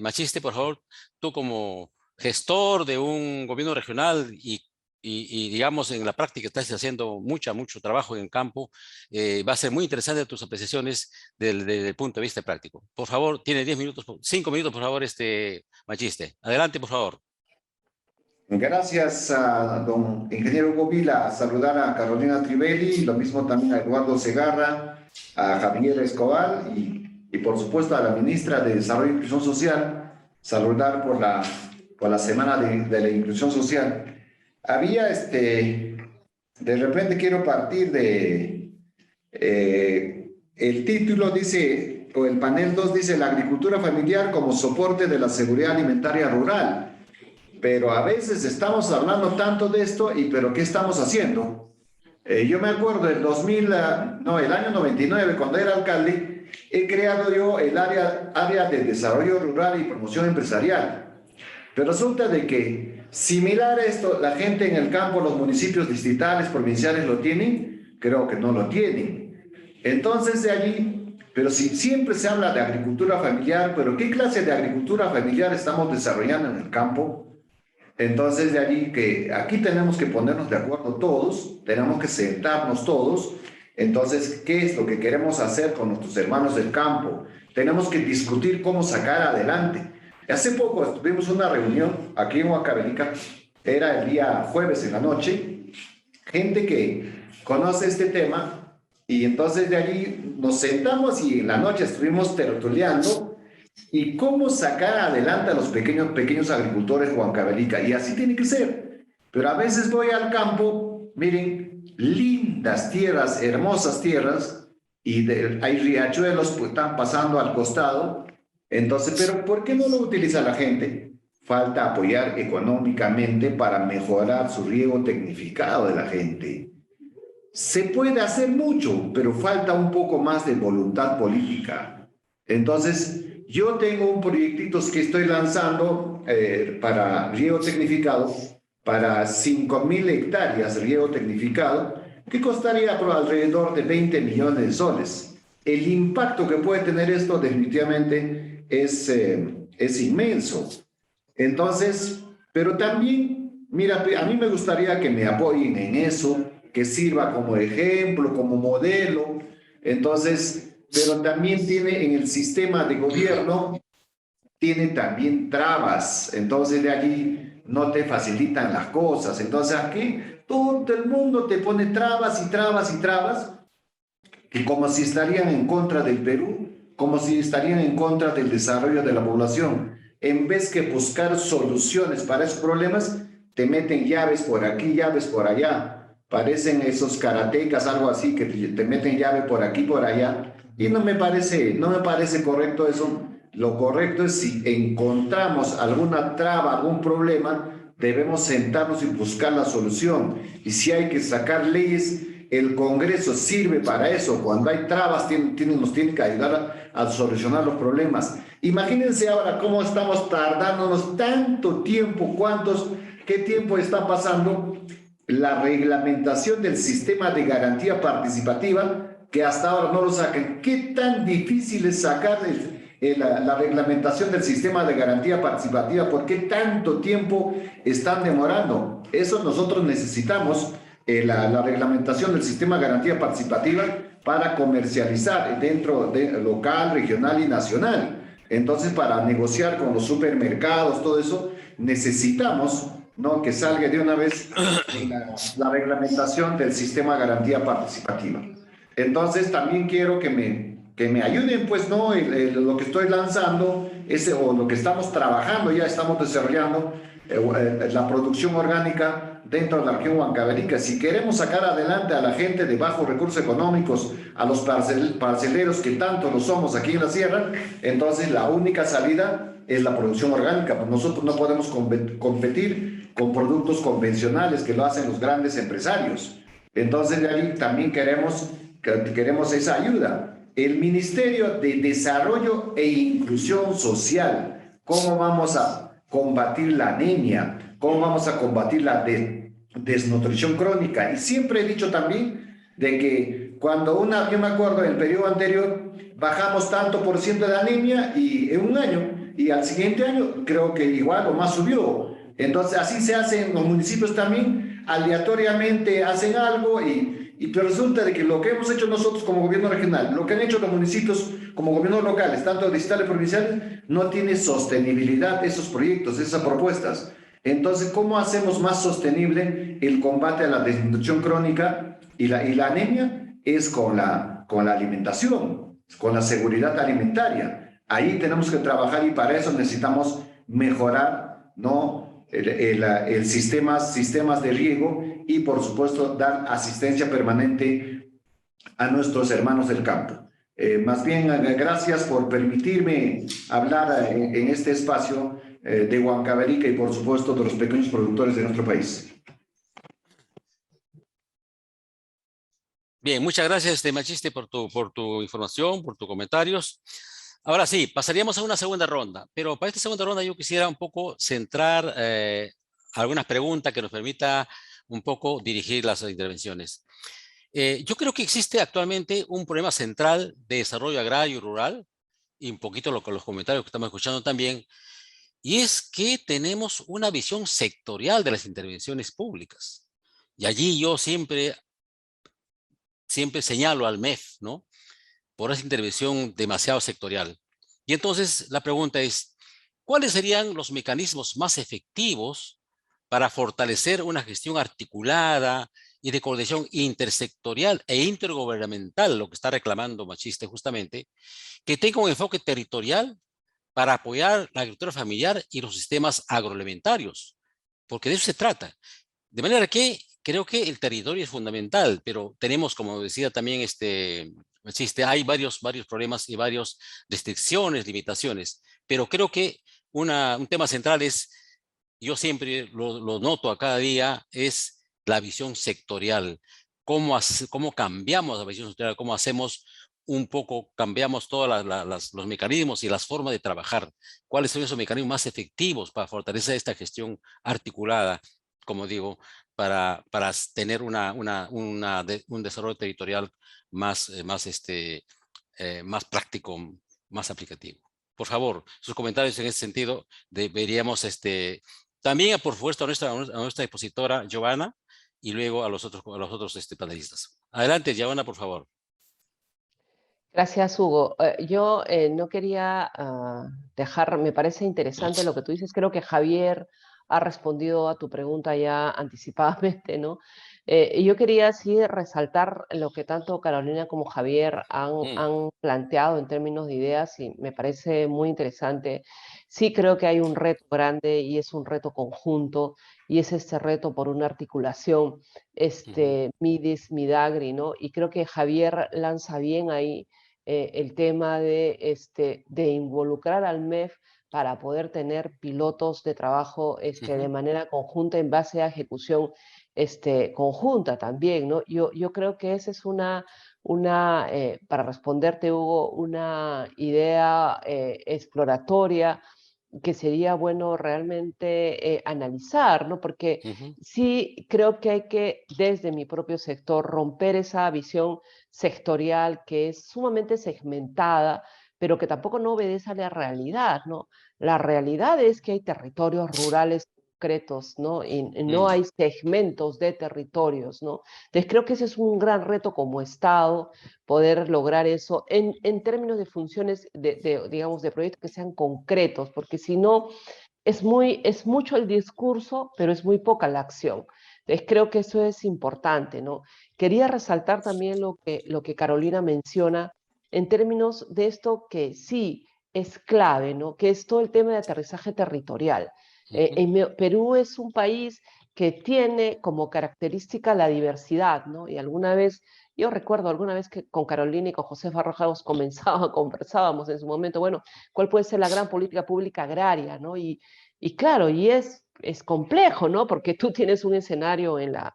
Maciste, por favor, tú como gestor de un gobierno regional y digamos en la práctica estás haciendo mucho trabajo en el campo, va a ser muy interesante tus apreciaciones desde el punto de vista práctico. Por favor, tiene 10 minutos, 5 minutos, por favor, Maciste. Adelante, por favor. Gracias a don ingeniero Hugo Vila, saludar a Carolina Trivelli, lo mismo también a Eduardo Segarra, a Javier Escobar y por supuesto a la ministra de Desarrollo e Inclusión Social, saludar por la Semana de la Inclusión Social. Había, de repente quiero partir de, el título dice, o el panel 2 dice, la agricultura familiar como soporte de la seguridad alimentaria rural. Pero a veces estamos hablando tanto de esto, pero ¿qué estamos haciendo? Yo me acuerdo del el año 99, cuando era alcalde, he creado yo el área de desarrollo rural y promoción empresarial. Pero resulta de que, similar a esto, la gente en el campo, los municipios distritales, provinciales, ¿lo tienen? Creo que no lo tienen. Entonces, de allí, pero si siempre se habla de agricultura familiar, pero ¿qué clase de agricultura familiar estamos desarrollando en el campo? Entonces, de allí que aquí tenemos que ponernos de acuerdo todos, tenemos que sentarnos todos. Entonces, ¿qué es lo que queremos hacer con nuestros hermanos del campo? Tenemos que discutir cómo sacar adelante. Hace poco tuvimos una reunión aquí en Huancavelica, era el día jueves en la noche, gente que conoce este tema, y entonces de allí nos sentamos y en la noche estuvimos tertuleando y cómo sacar adelante a los pequeños agricultores Huancavelica, y así tiene que ser. Pero a veces voy al campo, miren, lindas tierras, hermosas tierras, y hay riachuelos que están pasando al costado. Entonces, pero ¿por qué no lo utiliza la gente? Falta apoyar económicamente para mejorar su riego tecnificado de la gente. Se puede hacer mucho, pero falta un poco más de voluntad política. Entonces, yo tengo un proyectito que estoy lanzando para riego tecnificado, para 5.000 hectáreas riego tecnificado, que costaría alrededor de 20 millones de soles. El impacto que puede tener esto definitivamente es inmenso. Entonces, pero también, mira, a mí me gustaría que me apoyen en eso, que sirva como ejemplo, como modelo. Entonces, pero también tiene en el sistema de gobierno, tiene también trabas. Entonces, de allí no te facilitan las cosas. Entonces, aquí todo el mundo te pone trabas y trabas y trabas, que como si estarían en contra del Perú, como si estarían en contra del desarrollo de la población. En vez que buscar soluciones para esos problemas, te meten llaves por aquí, llaves por allá. Parecen esos karatecas, algo así, que te meten llave por aquí, por allá. Y no me parece correcto eso. Lo correcto es, si encontramos alguna traba, algún problema, debemos sentarnos y buscar la solución. Y si hay que sacar leyes, el Congreso sirve para eso. Cuando hay trabas, nos tiene que ayudar a solucionar los problemas. Imagínense ahora cómo estamos tardándonos tanto tiempo, qué tiempo está pasando la reglamentación del sistema de garantía participativa, que hasta ahora no lo sacan. ¿Qué tan difícil es sacar la reglamentación del sistema de garantía participativa? ¿Por qué tanto tiempo están demorando? Eso nosotros necesitamos, la reglamentación del sistema de garantía participativa para comercializar dentro de local, regional y nacional. Entonces, para negociar con los supermercados, todo eso, necesitamos, ¿no?, que salga de una vez la reglamentación del sistema de garantía participativa. Entonces, también quiero que que me ayuden, pues, ¿no? Lo que estoy lanzando, o lo que estamos trabajando, ya estamos desarrollando, la producción orgánica dentro de la región Huancavelica. Si queremos sacar adelante a la gente de bajos recursos económicos, a los parceleros que tanto lo somos aquí en la sierra, entonces la única salida es la producción orgánica. Pues nosotros no podemos competir con productos convencionales que lo hacen los grandes empresarios. Entonces de ahí también queremos esa ayuda. El Ministerio de Desarrollo e Inclusión Social, ¿cómo vamos a combatir la anemia? ¿Cómo vamos a combatir la desnutrición crónica? Y siempre he dicho también de que cuando yo me acuerdo en el periodo anterior, bajamos tanto por ciento de anemia y en un año, y al siguiente año creo que igual o más subió. Entonces así se hace en los municipios también, aleatoriamente hacen algo pero resulta de que lo que hemos hecho nosotros como gobierno regional, lo que han hecho los municipios como gobiernos locales, tanto distritales y provinciales, no tiene sostenibilidad esos proyectos, esas propuestas. Entonces, ¿cómo hacemos más sostenible el combate a la desnutrición crónica y la anemia? Es con la alimentación, con la seguridad alimentaria. Ahí tenemos que trabajar y para eso necesitamos mejorar, ¿no?, sistemas de riego y, por supuesto, dar asistencia permanente a nuestros hermanos del campo. Más bien, gracias por permitirme hablar en este espacio de Huancavelica y, por supuesto, de los pequeños productores de nuestro país. Bien, muchas gracias, Machiste, por tu información, por tus comentarios. Ahora sí, pasaríamos a una segunda ronda, pero para esta segunda ronda yo quisiera un poco centrar algunas preguntas que nos permita un poco dirigir las intervenciones. Yo creo que existe actualmente un problema central de desarrollo agrario y rural, y un poquito con los comentarios que estamos escuchando también, y es que tenemos una visión sectorial de las intervenciones públicas. Y allí yo siempre señalo al MEF, ¿no?, por esa intervención demasiado sectorial. Y entonces la pregunta es, ¿cuáles serían los mecanismos más efectivos para fortalecer una gestión articulada y de coordinación intersectorial e intergubernamental, lo que está reclamando Machiste justamente, que tenga un enfoque territorial para apoyar la agricultura familiar y los sistemas agroalimentarios? Porque de eso se trata. De manera que creo que el territorio es fundamental, pero tenemos, como decía también hay varios problemas y varias restricciones, limitaciones, pero creo que un tema central es, yo siempre lo noto a cada día, es la visión sectorial. ¿Cómo cambiamos la visión sectorial? ¿Cómo cambiamos todos los mecanismos y las formas de trabajar? ¿Cuáles son esos mecanismos más efectivos para fortalecer esta gestión articulada, como digo, para tener un desarrollo territorial más práctico, más aplicativo? Por favor, sus comentarios en ese sentido. Deberíamos también, por supuesto, a nuestra expositora Giovanna, y luego a los otros panelistas. Adelante, Giovanna, por favor. Gracias, Hugo. Yo no quería me parece interesante lo que tú dices. Creo que Javier ha respondido a tu pregunta ya anticipadamente, ¿no? Yo quería sí resaltar lo que tanto Carolina como Javier han planteado en términos de ideas y me parece muy interesante. Sí creo que hay un reto grande y es un reto conjunto y es este reto por una articulación MIDIS, MIDAGRI, ¿no? Y creo que Javier lanza bien ahí el tema de involucrar al MEF para poder tener pilotos de trabajo de manera conjunta en base a ejecución conjunta también, ¿no? Yo creo que esa es para responderte, Hugo, una idea exploratoria que sería bueno realmente analizar, ¿no? Porque sí creo que hay que, desde mi propio sector, romper esa visión sectorial que es sumamente segmentada, pero que tampoco no obedece a la realidad, ¿no? La realidad es que hay territorios rurales concretos, ¿no? Y no hay segmentos de territorios, ¿no? Entonces creo que ese es un gran reto como Estado, poder lograr eso en términos de funciones, digamos, de proyectos que sean concretos, porque si no, es mucho el discurso, pero es muy poca la acción. Entonces creo que eso es importante, ¿no? Quería resaltar también lo que Carolina menciona en términos de esto que sí es clave, ¿no? Que es todo el tema de aterrizaje territorial. Perú es un país que tiene como característica la diversidad, ¿no? Y alguna vez, yo recuerdo alguna vez que con Carolina y con José Farrojados conversábamos en su momento, bueno, ¿cuál puede ser la gran política pública agraria, ¿no? Y claro, y es complejo, ¿no? Porque tú tienes un escenario en la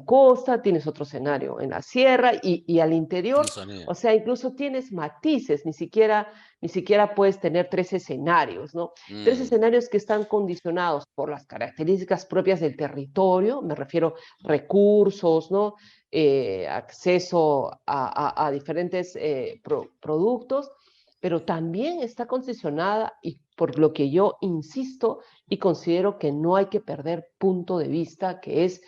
costa, tienes otro escenario en la sierra y al interior, o sea, incluso tienes matices, ni siquiera puedes tener tres escenarios, ¿no? Tres escenarios que están condicionados por las características propias del territorio, me refiero recursos, ¿no? Acceso a diferentes productos, pero también está condicionada, y por lo que yo insisto y considero que no hay que perder punto de vista, que es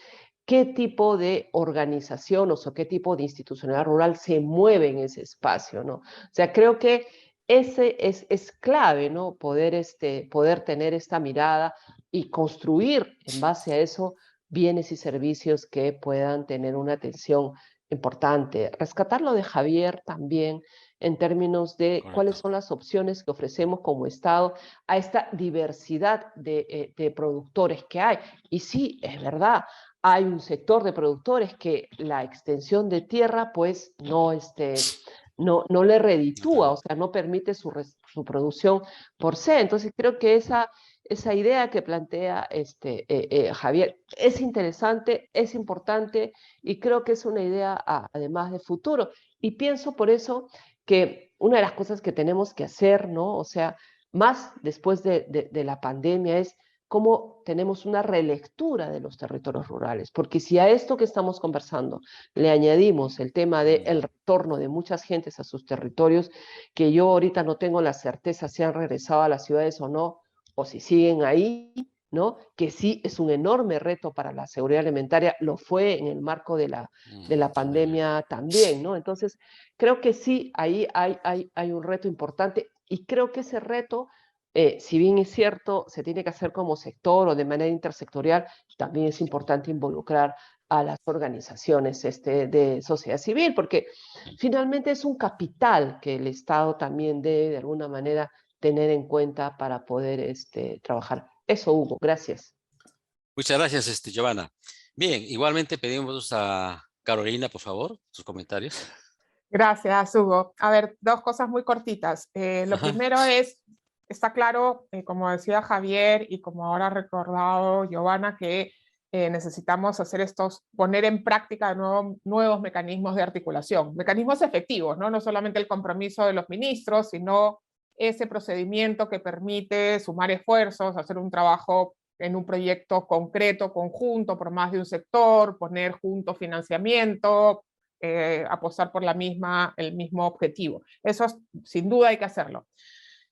qué tipo de organización o qué tipo de institucionalidad rural se mueve en ese espacio, ¿no? O sea, creo que ese es clave, ¿no? Poder tener esta mirada y construir en base a eso bienes y servicios que puedan tener una atención importante. Rescatar lo de Javier también en términos de cuáles son las opciones que ofrecemos como Estado a esta diversidad de productores que hay. Y sí, es verdad, hay un sector de productores que la extensión de tierra pues no le reditúa, o sea, no permite su producción por se. Entonces creo que esa idea que plantea Javier es interesante, es importante, y creo que es una idea además de futuro. Y pienso por eso que una de las cosas que tenemos que hacer, ¿no? O sea, más después de la pandemia, es cómo tenemos una relectura de los territorios rurales, porque si a esto que estamos conversando le añadimos el tema del retorno de muchas gentes a sus territorios, que yo ahorita no tengo la certeza si han regresado a las ciudades o no, o si siguen ahí, ¿no? Que sí es un enorme reto para la seguridad alimentaria, lo fue en el marco de la pandemia también, ¿no? Entonces, creo que sí, ahí hay un reto importante, y creo que ese reto, si bien es cierto, se tiene que hacer como sector o de manera intersectorial, también es importante involucrar a las organizaciones de sociedad civil, porque finalmente es un capital que el Estado también debe de alguna manera tener en cuenta para poder trabajar. Eso, Hugo, gracias. Muchas gracias, Giovanna. Bien, igualmente pedimos a Carolina, por favor, sus comentarios. Gracias, Hugo. A ver, dos cosas muy cortitas. Lo primero es, está claro, como decía Javier y como ahora ha recordado Giovanna, que necesitamos poner en práctica nuevos mecanismos de articulación, mecanismos efectivos, ¿no? No solamente el compromiso de los ministros, sino ese procedimiento que permite sumar esfuerzos, hacer un trabajo en un proyecto concreto, conjunto, por más de un sector, poner junto financiamiento, apostar por el mismo objetivo. Eso sin duda hay que hacerlo.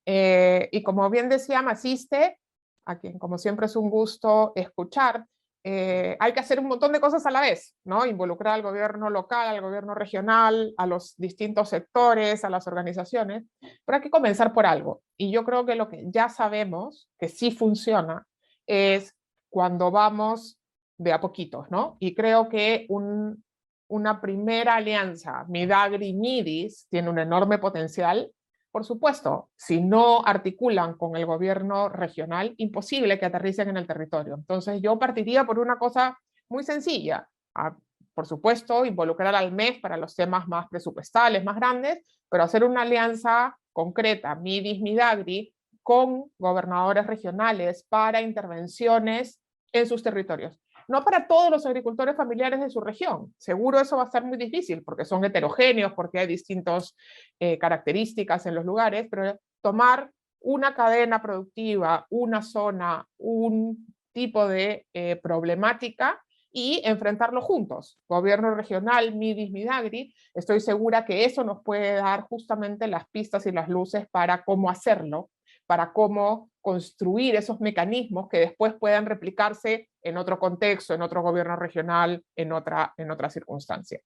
Y como bien decía Maciste, a quien como siempre es un gusto escuchar, hay que hacer un montón de cosas a la vez, ¿no? Involucrar al gobierno local, al gobierno regional, a los distintos sectores, a las organizaciones, pero hay que comenzar por algo. Y yo creo que lo que ya sabemos que sí funciona es cuando vamos de a poquitos, ¿no? Y creo que una primera alianza, Midagri-Midis, tiene un enorme potencial. Por supuesto, si no articulan con el gobierno regional, imposible que aterricen en el territorio. Entonces yo partiría por una cosa muy sencilla. Por supuesto, involucrar al MEF para los temas más presupuestales, más grandes, pero hacer una alianza concreta, Midis-Midagri, con gobernadores regionales para intervenciones en sus territorios. No para todos los agricultores familiares de su región. Seguro eso va a ser muy difícil porque son heterogéneos, porque hay distintas características en los lugares, pero tomar una cadena productiva, una zona, un tipo de problemática y enfrentarlo juntos. Gobierno regional, Midis, Midagri, estoy segura que eso nos puede dar justamente las pistas y las luces para cómo hacerlo, para cómo construir esos mecanismos que después puedan replicarse en otro contexto, en otro gobierno regional, en otra circunstancia.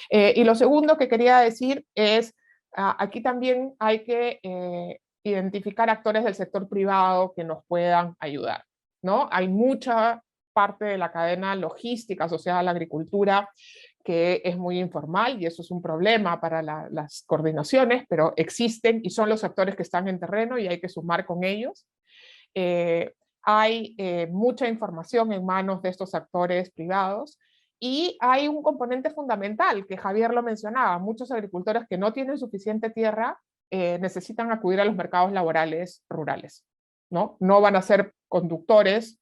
Y lo segundo que quería decir es, aquí también hay que identificar actores del sector privado que nos puedan ayudar, ¿no? Hay mucha parte de la cadena logística asociada a la agricultura que es muy informal y eso es un problema para las coordinaciones, pero existen y son los actores que están en terreno y hay que sumar con ellos. Hay mucha información en manos de estos actores privados y hay un componente fundamental que Javier lo mencionaba. Muchos agricultores que no tienen suficiente tierra necesitan acudir a los mercados laborales rurales, ¿no? No van a ser conductores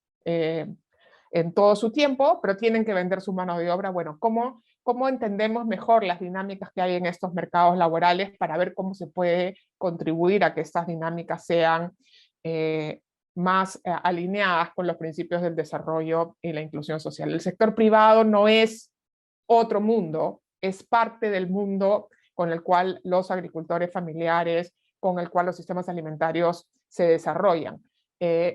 en todo su tiempo, pero tienen que vender su mano de obra. Bueno, ¿cómo entendemos mejor las dinámicas que hay en estos mercados laborales para ver cómo se puede contribuir a que estas dinámicas sean más alineadas con los principios del desarrollo y la inclusión social? El sector privado no es otro mundo, es parte del mundo con el cual los agricultores familiares, con el cual los sistemas alimentarios se desarrollan.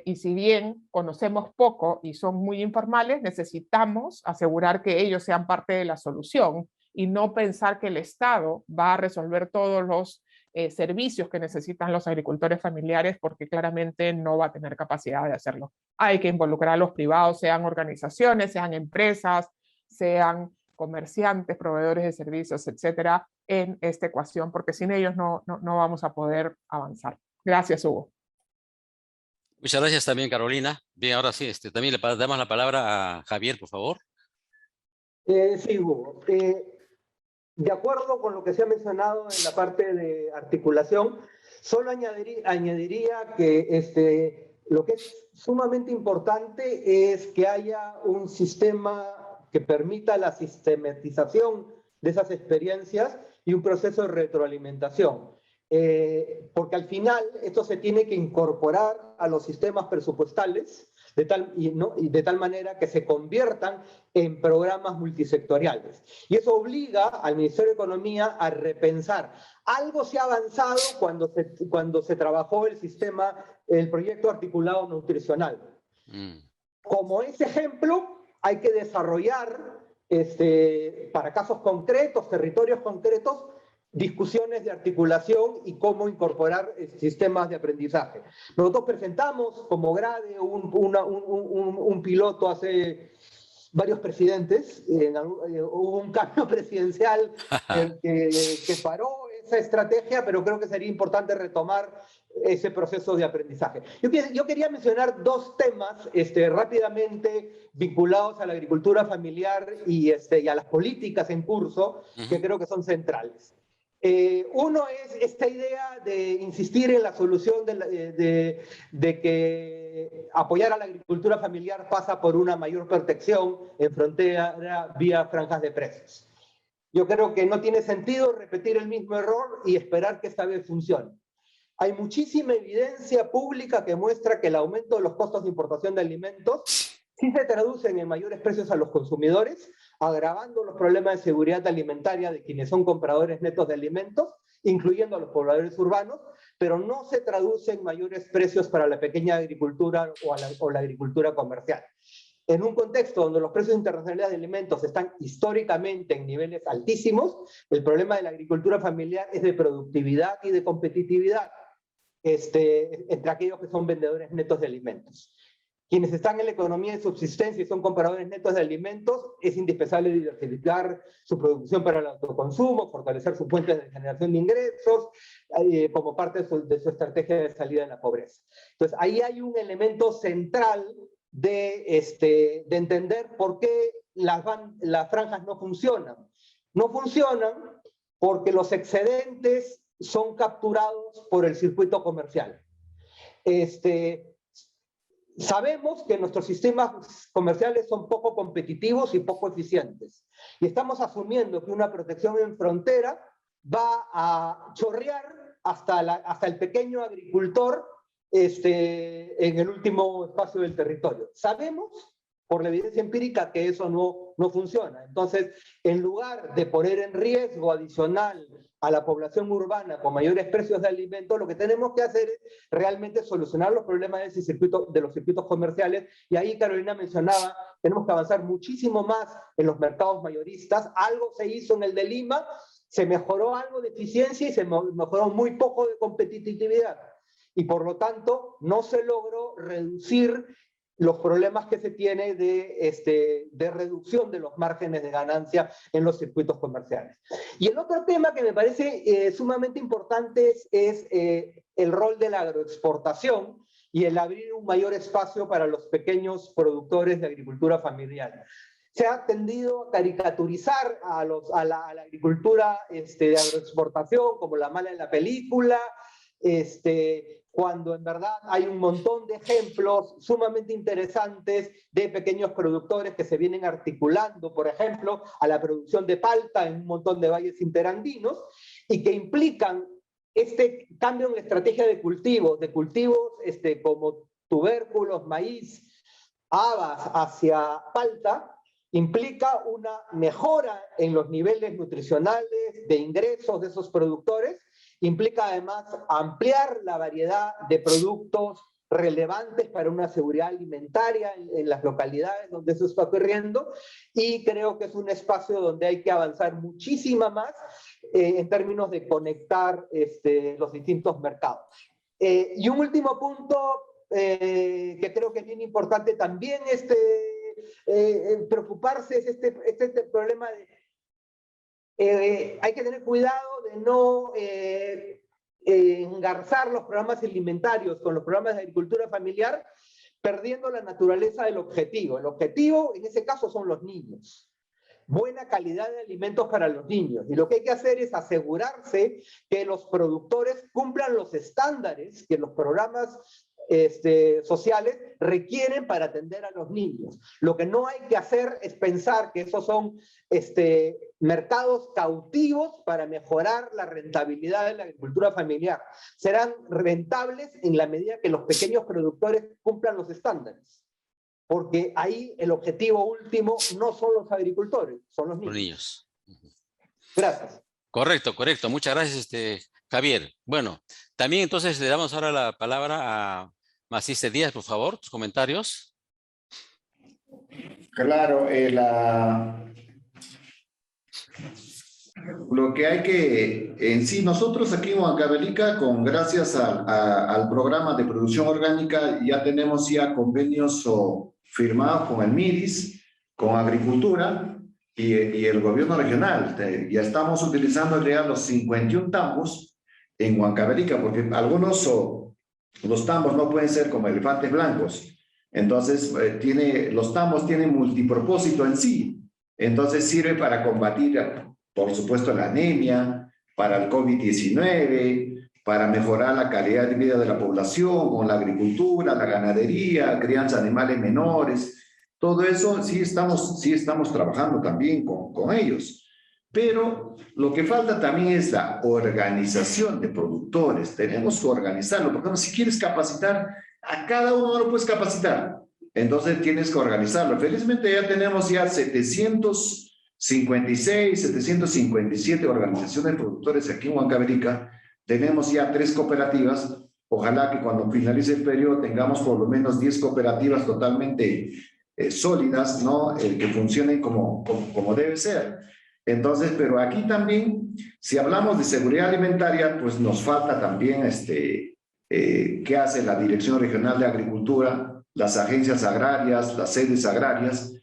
Y si bien conocemos poco y son muy informales, necesitamos asegurar que ellos sean parte de la solución y no pensar que el Estado va a resolver todos los servicios que necesitan los agricultores familiares, porque claramente no va a tener capacidad de hacerlo. Hay que involucrar a los privados, sean organizaciones, sean empresas, sean comerciantes, proveedores de servicios, etcétera, en esta ecuación, porque sin ellos no vamos a poder avanzar. Gracias, Hugo. Muchas gracias también, Carolina. Bien, ahora sí, también le damos la palabra a Javier, por favor. Sí, Hugo. De acuerdo con lo que se ha mencionado en la parte de articulación, solo añadiría que lo que es sumamente importante es que haya un sistema que permita la sistematización de esas experiencias y un proceso de retroalimentación. Porque al final esto se tiene que incorporar a los sistemas presupuestales de tal manera que se conviertan en programas multisectoriales. Y eso obliga al Ministerio de Economía a repensar. Algo se ha avanzado cuando se trabajó el proyecto articulado nutricional. Como ese ejemplo, hay que desarrollar para casos concretos, territorios concretos, discusiones de articulación y cómo incorporar sistemas de aprendizaje. Nosotros presentamos como GRADE un piloto hace varios presidentes, hubo un cambio presidencial que paró esa estrategia, pero creo que sería importante retomar ese proceso de aprendizaje. Yo quería mencionar dos temas rápidamente vinculados a la agricultura familiar y a las políticas en curso, que creo que son centrales. Uno es esta idea de insistir en la solución de que apoyar a la agricultura familiar pasa por una mayor protección en frontera vía franjas de precios. Yo creo que no tiene sentido repetir el mismo error y esperar que esta vez funcione. Hay muchísima evidencia pública que muestra que el aumento de los costos de importación de alimentos sí se traducen en mayores precios a los consumidores, agravando los problemas de seguridad alimentaria de quienes son compradores netos de alimentos, incluyendo a los pobladores urbanos, pero no se traduce en mayores precios para la pequeña agricultura o la agricultura comercial. En un contexto donde los precios internacionales de alimentos están históricamente en niveles altísimos, el problema de la agricultura familiar es de productividad y de competitividad entre aquellos que son vendedores netos de alimentos. Quienes están en la economía de subsistencia y son compradores netos de alimentos, es indispensable diversificar su producción para el autoconsumo, fortalecer sus fuentes de generación de ingresos, como parte de su estrategia de salida de la pobreza. Entonces, ahí hay un elemento central de entender por qué las franjas no funcionan. No funcionan porque los excedentes son capturados por el circuito comercial. Sabemos que nuestros sistemas comerciales son poco competitivos y poco eficientes. Y estamos asumiendo que una protección en frontera va a chorrear hasta el pequeño agricultor en el último espacio del territorio. Sabemos, por la evidencia empírica, que eso no funciona. Entonces, en lugar de poner en riesgo adicional a la población urbana con mayores precios de alimentos, lo que tenemos que hacer es realmente solucionar los problemas de los circuitos comerciales. Y ahí Carolina mencionaba, tenemos que avanzar muchísimo más en los mercados mayoristas. Algo se hizo en el de Lima, se mejoró algo de eficiencia y se mejoró muy poco de competitividad. Y por lo tanto, no se logró reducir los problemas que se tiene de reducción de los márgenes de ganancia en los circuitos comerciales. Y el otro tema que me parece sumamente importante es el rol de la agroexportación y el abrir un mayor espacio para los pequeños productores de agricultura familiar. Se ha tendido a caricaturizar a la agricultura de agroexportación como la mala de la película, cuando en verdad hay un montón de ejemplos sumamente interesantes de pequeños productores que se vienen articulando, por ejemplo, a la producción de palta en un montón de valles interandinos, y que implican este cambio en la estrategia de cultivos como tubérculos, maíz, habas hacia palta, implica una mejora en los niveles nutricionales de ingresos de esos productores, implica además ampliar la variedad de productos relevantes para una seguridad alimentaria en las localidades donde eso está ocurriendo, y creo que es un espacio donde hay que avanzar muchísimo más en términos de conectar los distintos mercados. Y un último punto que creo que es bien importante también preocuparse es este problema de hay que tener cuidado de no engarzar los programas alimentarios con los programas de agricultura familiar, perdiendo la naturaleza del objetivo. El objetivo en ese caso son los niños. Buena calidad de alimentos para los niños. Y lo que hay que hacer es asegurarse que los productores cumplan los estándares que los programas sociales requieren para atender a los niños. Lo que no hay que hacer es pensar que esos son mercados cautivos para mejorar la rentabilidad de la agricultura familiar. Serán rentables en la medida que los pequeños productores cumplan los estándares. Porque ahí el objetivo último no son los agricultores, son los niños. Gracias. Correcto, correcto. Muchas gracias, Javier. Bueno, también entonces le damos ahora la palabra a Maciste Díaz, por favor, tus comentarios. Claro, lo que hay que, en sí, nosotros aquí en Huancavelica, gracias al programa de producción orgánica, ya tenemos convenios firmados con el MIRIS, con Agricultura y el gobierno regional. Ya estamos utilizando ya los 51 tambos en Huancavelica, porque algunos los tambos no pueden ser como elefantes blancos. Entonces, los tambos tienen multipropósito en sí. Entonces, sirve para combatir, por supuesto, la anemia, para el COVID-19, para mejorar la calidad de vida de la población, con la agricultura, la ganadería, crianza de animales menores. Todo eso sí estamos trabajando también con ellos. Pero lo que falta también es la organización de productores. Tenemos que organizarlo, porque si quieres capacitar, a cada uno no lo puedes capacitar. Entonces tienes que organizarlo. Felizmente ya tenemos 756, 757 organizaciones de productores aquí en Huancavelica. Tenemos ya 3 cooperativas. Ojalá que cuando finalice el periodo tengamos por lo menos 10 cooperativas totalmente sólidas, ¿no? Que funcionen como debe ser. Entonces, pero aquí también, si hablamos de seguridad alimentaria, pues nos falta también qué hace la Dirección Regional de Agricultura, las agencias agrarias, las sedes agrarias,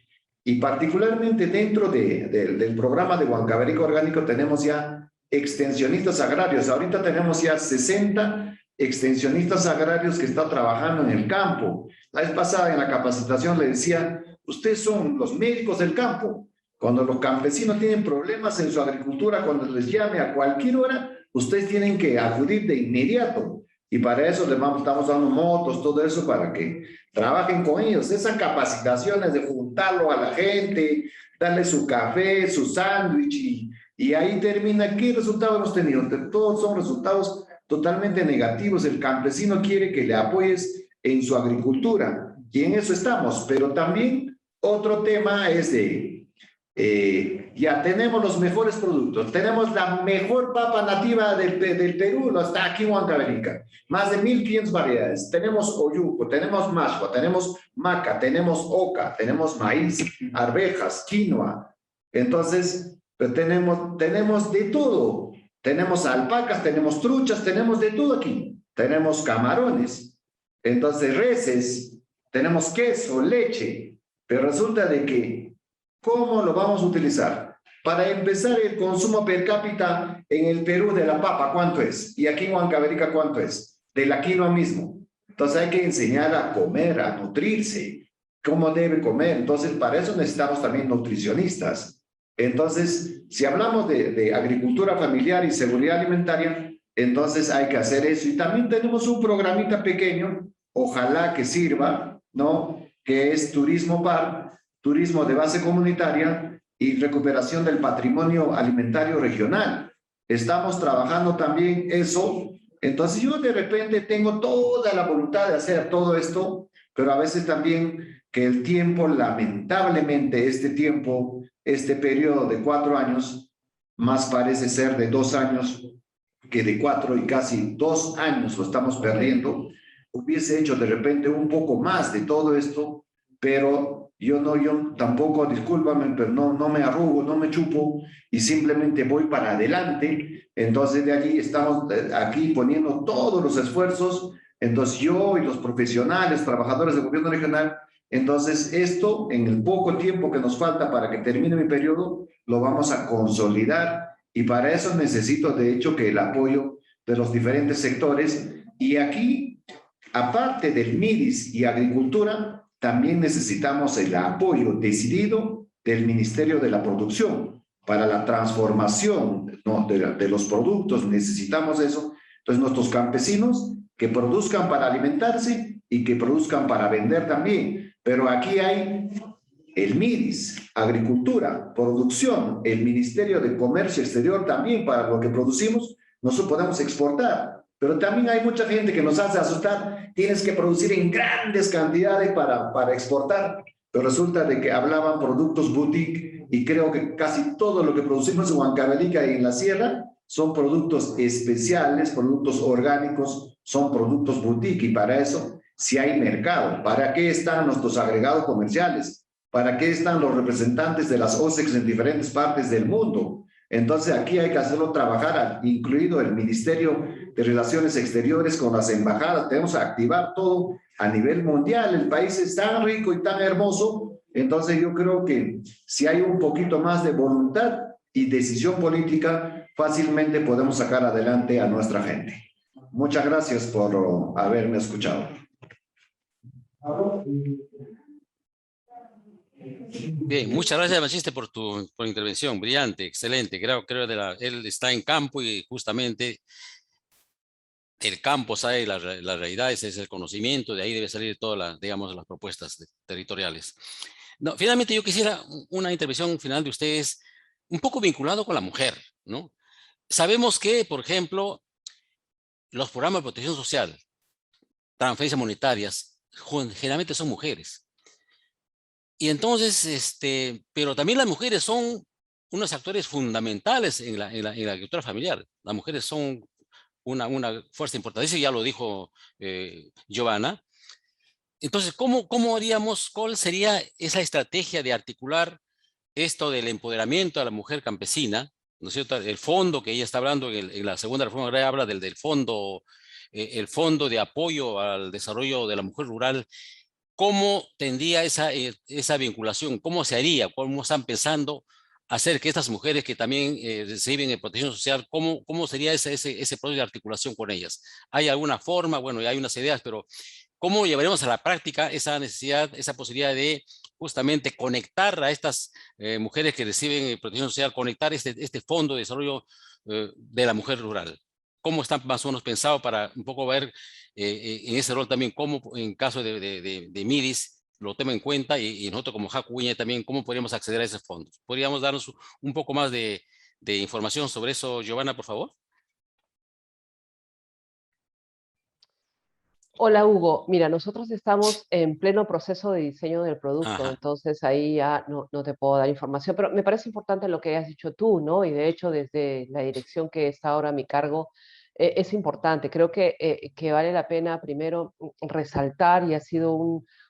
y particularmente dentro del programa de Huancavelica Orgánico tenemos ya extensionistas agrarios. Ahorita tenemos ya 60 extensionistas agrarios que están trabajando en el campo. La vez pasada en la capacitación le decía, ustedes son los médicos del campo. Cuando los campesinos tienen problemas en su agricultura, cuando les llame a cualquier hora, ustedes tienen que acudir de inmediato. Y para eso estamos dando motos, todo eso, para que trabajen con ellos. Esas capacitaciones de juntarlo a la gente, darle su café, su sándwich, y ahí termina. ¿Qué resultados hemos tenido? Todos son resultados totalmente negativos. El campesino quiere que le apoyes en su agricultura, y en eso estamos. Pero también otro tema es ya tenemos los mejores productos, tenemos la mejor papa nativa del Perú, está aquí en Huancavelica, más de 1500 variedades. Tenemos oyuco, tenemos mashua, tenemos maca, tenemos oca, tenemos maíz, arvejas, quinoa. Entonces, pues tenemos de todo. Tenemos alpacas, tenemos truchas, tenemos de todo aquí. Tenemos camarones, entonces reses, tenemos queso, leche, pero resulta de que, ¿cómo lo vamos a utilizar? Para empezar, el consumo per cápita en el Perú de la papa, ¿cuánto es? Y aquí en Huancavelica, ¿cuánto es? De la quinoa mismo. Entonces hay que enseñar a comer, a nutrirse, cómo debe comer. Entonces para eso necesitamos también nutricionistas. Entonces, si hablamos de agricultura familiar y seguridad alimentaria, entonces hay que hacer eso. Y también tenemos un programita pequeño, ojalá que sirva, ¿no? Que es Turismo PAR, turismo de base comunitaria y recuperación del patrimonio alimentario regional. Estamos trabajando también eso. Entonces yo de repente tengo toda la voluntad de hacer todo esto, pero a veces también que el tiempo, lamentablemente este tiempo, este periodo de 4 años, más parece ser de 2 años que de 4 y casi 2 años lo estamos perdiendo. Hubiese hecho de repente un poco más de todo esto, pero yo tampoco, discúlpame, pero no me arrugo, no me chupo y simplemente voy para adelante. Entonces de allí estamos aquí poniendo todos los esfuerzos. Entonces yo y los profesionales, trabajadores del gobierno regional, entonces esto en el poco tiempo que nos falta para que termine mi periodo, lo vamos a consolidar y para eso necesito de hecho que el apoyo de los diferentes sectores y aquí, aparte del MIDIS y agricultura, también necesitamos el apoyo decidido del Ministerio de la Producción para la transformación, ¿no? de los productos, necesitamos eso. Entonces nuestros campesinos que produzcan para alimentarse y que produzcan para vender también. Pero aquí hay el MIDIS, agricultura, producción, el Ministerio de Comercio Exterior también para lo que producimos, nosotros podemos exportar. Pero también hay mucha gente que nos hace asustar, tienes que producir en grandes cantidades para exportar. Pero resulta de que hablaban productos boutique y creo que casi todo lo que producimos en Huancavelica y en la sierra son productos especiales, productos orgánicos, son productos boutique y para eso si hay mercado. ¿Para qué están nuestros agregados comerciales? ¿Para qué están los representantes de las OSEX en diferentes partes del mundo? Entonces aquí hay que hacerlo trabajar, incluido el Ministerio de Relaciones Exteriores con las embajadas. Tenemos que activar todo a nivel mundial. El país es tan rico y tan hermoso. Entonces yo creo que si hay un poquito más de voluntad y decisión política, fácilmente podemos sacar adelante a nuestra gente. Muchas gracias por haberme escuchado. Bien, muchas gracias, Machiste, por tu intervención. Brillante, excelente. Creo él está en campo y justamente el campo sabe la realidad, ese es el conocimiento, de ahí debe salir todas digamos, las propuestas territoriales. No, finalmente yo quisiera una intervención final de ustedes un poco vinculado con la mujer, ¿no? Sabemos que, por ejemplo, los programas de protección social, transferencias monetarias, generalmente son mujeres. Y entonces, pero también las mujeres son unos actores fundamentales en la agricultura familiar. Las mujeres son una fuerza importante, eso ya lo dijo Giovanna. Entonces, ¿cómo haríamos, cuál sería esa estrategia de articular esto del empoderamiento a la mujer campesina? ¿No es cierto? El fondo que ella está hablando en la segunda reforma agraria habla del fondo, el fondo de apoyo al desarrollo de la mujer rural. ¿Cómo tendría esa vinculación? ¿Cómo se haría? ¿Cómo están pensando hacer que estas mujeres que también reciben protección social, cómo sería ese proceso de articulación con ellas? ¿Hay alguna forma? Bueno, ya hay unas ideas, pero ¿cómo llevaremos a la práctica esa necesidad, esa posibilidad de justamente conectar a estas mujeres que reciben protección social, conectar este fondo de desarrollo de la mujer rural? ¿Cómo están más o menos pensados para un poco ver en ese rol también cómo en caso de MIDIS lo toma en cuenta y nosotros como Jacuña también cómo podríamos acceder a esos fondos? ¿Podríamos darnos un poco más de información sobre eso, Giovanna, por favor? Hola Hugo, mira, nosotros estamos en pleno proceso de diseño del producto, Ajá. entonces ahí ya no te puedo dar información, pero me parece importante lo que has dicho tú, ¿no? Y de hecho desde la dirección que está ahora a mi cargo, es importante. Creo que vale la pena primero resaltar, y ha sido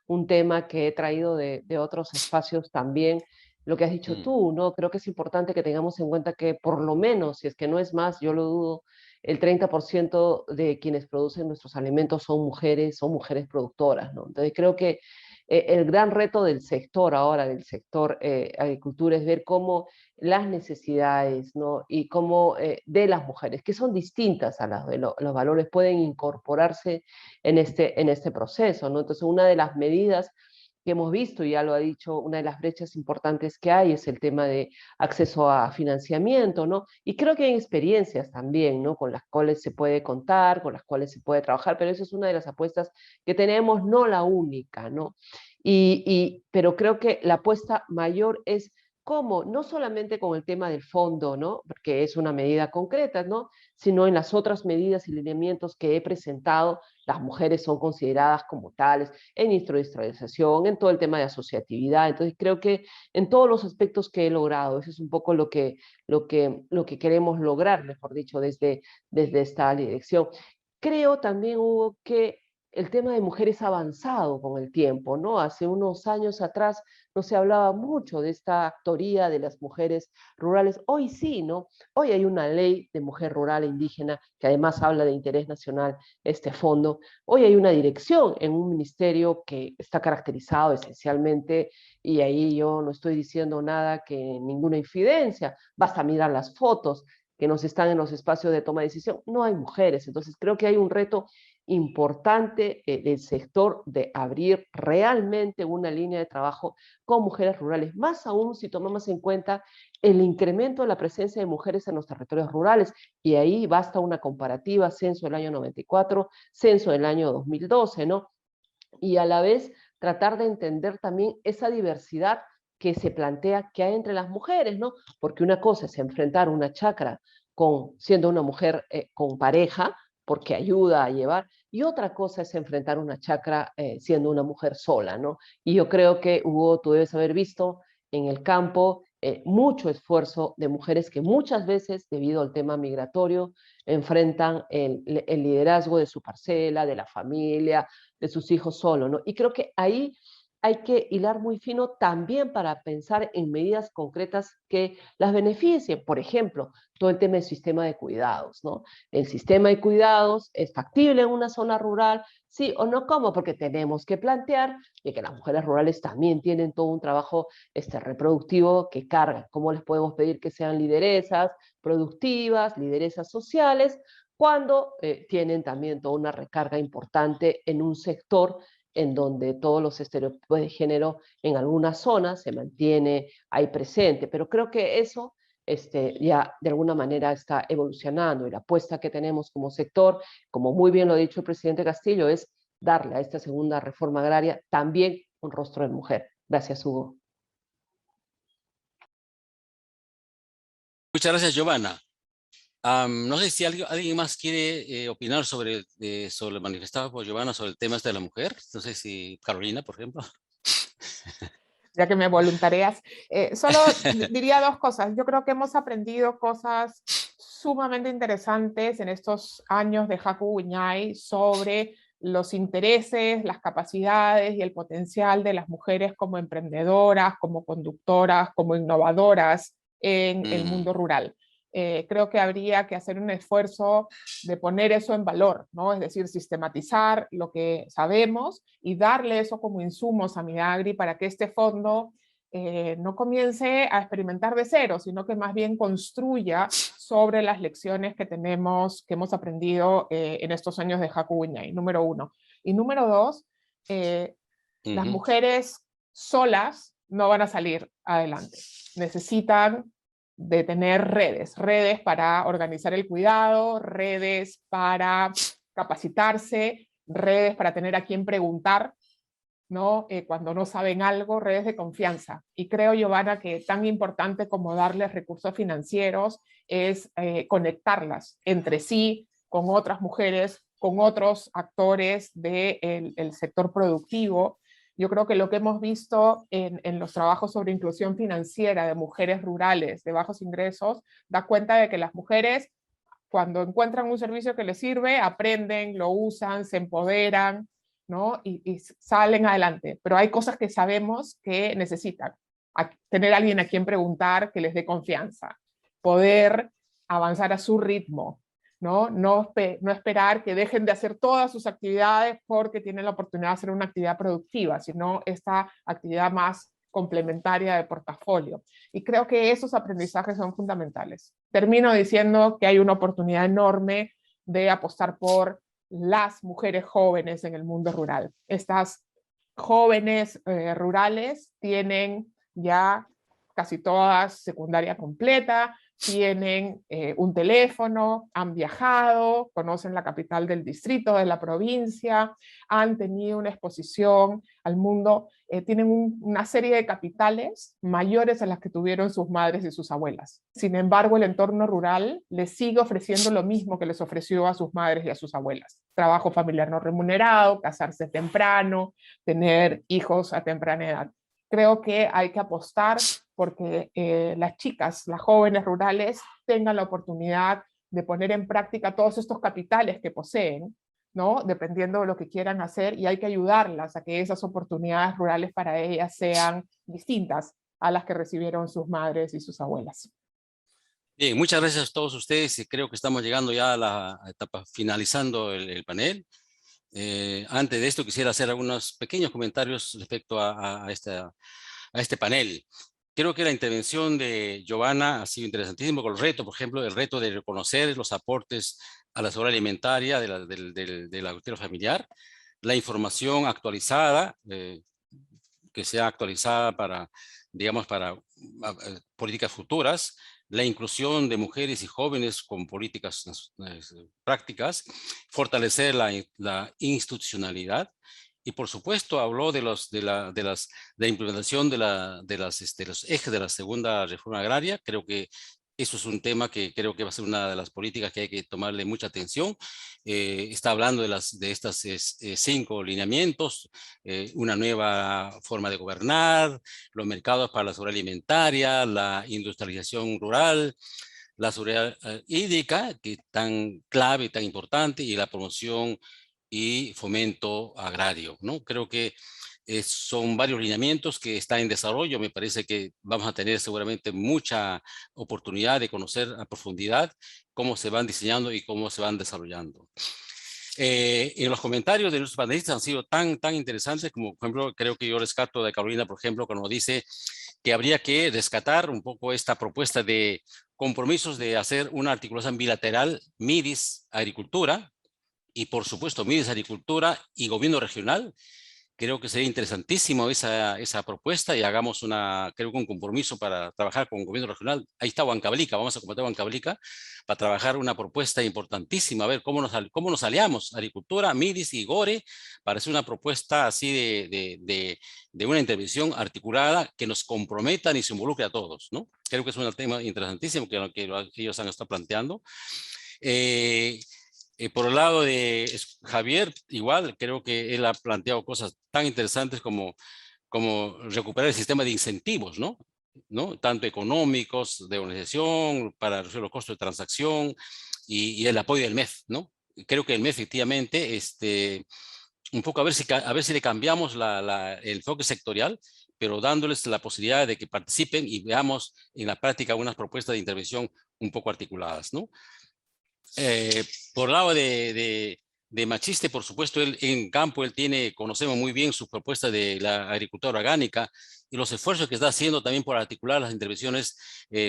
un tema que he traído de otros espacios también, lo que has dicho tú, ¿no? Creo que es importante que tengamos en cuenta que por lo menos, si es que no es más, yo lo dudo, el 30% de quienes producen nuestros alimentos son mujeres productoras, ¿no? Entonces creo que el gran reto del sector ahora, del sector agricultura, es ver cómo las necesidades, ¿no? Y cómo de las mujeres, que son distintas a las de los valores, pueden incorporarse en este proceso, ¿no? Entonces una de las medidas que hemos visto, y ya lo ha dicho, una de las brechas importantes que hay es el tema de acceso a financiamiento, ¿no? Y creo que hay experiencias también, ¿no? Con las cuales se puede contar, con las cuales se puede trabajar, pero eso es una de las apuestas que tenemos, no la única, ¿no? Pero creo que la apuesta mayor es cómo, no solamente con el tema del fondo, ¿no? Porque es una medida concreta, ¿no? Sino en las otras medidas y lineamientos que he presentado, las mujeres son consideradas como tales, en industrialización, en todo el tema de asociatividad. Entonces creo que en todos los aspectos que he logrado, eso es un poco lo que queremos lograr, mejor dicho, desde esta dirección. Creo también, Hugo, que el tema de mujeres ha avanzado con el tiempo, ¿no? Hace unos años atrás no se hablaba mucho de esta actoría de las mujeres rurales. Hoy sí, ¿no? Hoy hay una ley de mujer rural e indígena que además habla de interés nacional, este fondo. Hoy hay una dirección en un ministerio que está caracterizado esencialmente, y ahí yo no estoy diciendo nada, que ninguna infidencia, basta mirar las fotos que nos están en los espacios de toma de decisión, no hay mujeres. Entonces creo que hay un reto importante del sector de abrir realmente una línea de trabajo con mujeres rurales, más aún si tomamos en cuenta el incremento de la presencia de mujeres en los territorios rurales, y ahí basta una comparativa, censo del año 94, censo del año 2012, ¿no? Y a la vez tratar de entender también esa diversidad que se plantea que hay entre las mujeres, ¿no? Porque una cosa es enfrentar una chacra siendo una mujer con pareja, porque ayuda a llevar, y otra cosa es enfrentar una chacra siendo una mujer sola, ¿no? Y yo creo que, Hugo, tú debes haber visto en el campo mucho esfuerzo de mujeres que muchas veces, debido al tema migratorio, enfrentan el liderazgo de su parcela, de la familia, de sus hijos solo, ¿no? Y creo que ahí hay que hilar muy fino también para pensar en medidas concretas que las beneficien. Por ejemplo, todo el tema del sistema de cuidados, ¿no? El sistema de cuidados es factible en una zona rural, sí o no. ¿Cómo? Porque tenemos que plantear que las mujeres rurales también tienen todo un trabajo reproductivo que cargan. ¿Cómo les podemos pedir que sean lideresas productivas, lideresas sociales, cuando tienen también toda una recarga importante en un sector en donde todos los estereotipos de género en algunas zonas se mantiene ahí presente? Pero creo que eso ya de alguna manera está evolucionando, y la apuesta que tenemos como sector, como muy bien lo ha dicho el presidente Castillo, es darle a esta segunda reforma agraria también un rostro de mujer. Gracias, Hugo. Muchas gracias, Giovanna. No sé si alguien más quiere opinar sobre lo manifestado por Giovanna sobre el tema de la mujer. No sé si Carolina, por ejemplo. Ya que me voluntarias, solo diría dos cosas. Yo creo que hemos aprendido cosas sumamente interesantes en estos años de Haku Wiñay sobre los intereses, las capacidades y el potencial de las mujeres como emprendedoras, como conductoras, como innovadoras en el mundo rural. Creo que habría que hacer un esfuerzo de poner eso en valor, ¿no? Es decir, sistematizar lo que sabemos y darle eso como insumos a Midagri para que este fondo no comience a experimentar de cero, sino que más bien construya sobre las lecciones que hemos aprendido en estos años de Haku Wiñay, número uno. Y número dos, las mujeres solas no van a salir adelante. Necesitan de tener redes para organizar el cuidado, redes para capacitarse, redes para tener a quien preguntar, ¿no? Cuando no saben algo, redes de confianza. Y creo, Giovanna, que tan importante como darles recursos financieros es conectarlas entre sí, con otras mujeres, con otros actores del sector productivo. Yo creo que lo que hemos visto en los trabajos sobre inclusión financiera de mujeres rurales de bajos ingresos da cuenta de que las mujeres, cuando encuentran un servicio que les sirve, aprenden, lo usan, se empoderan, ¿no? Y salen adelante. Pero hay cosas que sabemos que necesitan. Tener a alguien a quien preguntar, que les dé confianza. Poder avanzar a su ritmo. No esperar que dejen de hacer todas sus actividades porque tienen la oportunidad de hacer una actividad productiva, sino esta actividad más complementaria de portafolio. Y creo que esos aprendizajes son fundamentales. Termino diciendo que hay una oportunidad enorme de apostar por las mujeres jóvenes en el mundo rural. Estas jóvenes rurales tienen ya casi todas secundaria completa, tienen un teléfono, han viajado, conocen la capital del distrito, de la provincia, han tenido una exposición al mundo, tienen una serie de capitales mayores a las que tuvieron sus madres y sus abuelas. Sin embargo, el entorno rural les sigue ofreciendo lo mismo que les ofreció a sus madres y a sus abuelas. Trabajo familiar no remunerado, casarse temprano, tener hijos a temprana edad. Creo que hay que apostar porque las chicas, las jóvenes rurales, tengan la oportunidad de poner en práctica todos estos capitales que poseen, ¿no? Dependiendo de lo que quieran hacer, y hay que ayudarlas a que esas oportunidades rurales para ellas sean distintas a las que recibieron sus madres y sus abuelas. Bien, muchas gracias a todos ustedes y creo que estamos llegando ya a la etapa finalizando el panel. Antes de esto quisiera hacer algunos pequeños comentarios respecto a este panel. Creo que la intervención de Giovanna ha sido interesantísima con el reto, por ejemplo, el reto de reconocer los aportes a la seguridad alimentaria de la agricultura familiar, la información actualizada, que sea actualizada para, digamos, para políticas futuras, la inclusión de mujeres y jóvenes con políticas prácticas, fortalecer la institucionalidad. Y por supuesto habló de la implementación de los ejes de la segunda reforma agraria. Creo que eso es un tema que creo que va a ser una de las políticas que hay que tomarle mucha atención. Está hablando de estas 5 lineamientos, una nueva forma de gobernar, los mercados para la seguridad alimentaria, la industrialización rural, la seguridad hídrica, que es tan clave, tan importante, y la promoción y fomento agrario, ¿no? Creo que son varios lineamientos que están en desarrollo. Me parece que vamos a tener seguramente mucha oportunidad de conocer a profundidad cómo se van diseñando y cómo se van desarrollando. En los comentarios de nuestros panelistas han sido tan interesantes como, por ejemplo, creo que yo rescato de Carolina, por ejemplo, cuando dice que habría que rescatar un poco esta propuesta de compromisos de hacer una articulación bilateral MIDIS-Agricultura, y por supuesto MIDIS Agricultura y Gobierno Regional. Creo que sería interesantísimo esa propuesta y hagamos creo que un compromiso para trabajar con el Gobierno Regional. Ahí está Huancavelica, vamos a completar Huancavelica para trabajar una propuesta importantísima, a ver cómo nos aliamos, Agricultura, MIDIS y GORE, para hacer una propuesta así de una intervención articulada que nos comprometan y se involucre a todos, ¿no? Creo que es un tema interesantísimo que ellos han estado planteando. Por el lado de Javier, igual, creo que él ha planteado cosas tan interesantes como recuperar el sistema de incentivos, ¿no? Tanto económicos, de organización, para reducir los costos de transacción y el apoyo del MEF, ¿no? Creo que el MEF efectivamente, un poco a ver si le cambiamos el enfoque sectorial, pero dándoles la posibilidad de que participen y veamos en la práctica unas propuestas de intervención un poco articuladas, ¿no? Por el lado de Machiste, por supuesto, él en campo, conocemos muy bien sus propuestas de la agricultura orgánica y los esfuerzos que está haciendo también por articular las intervenciones,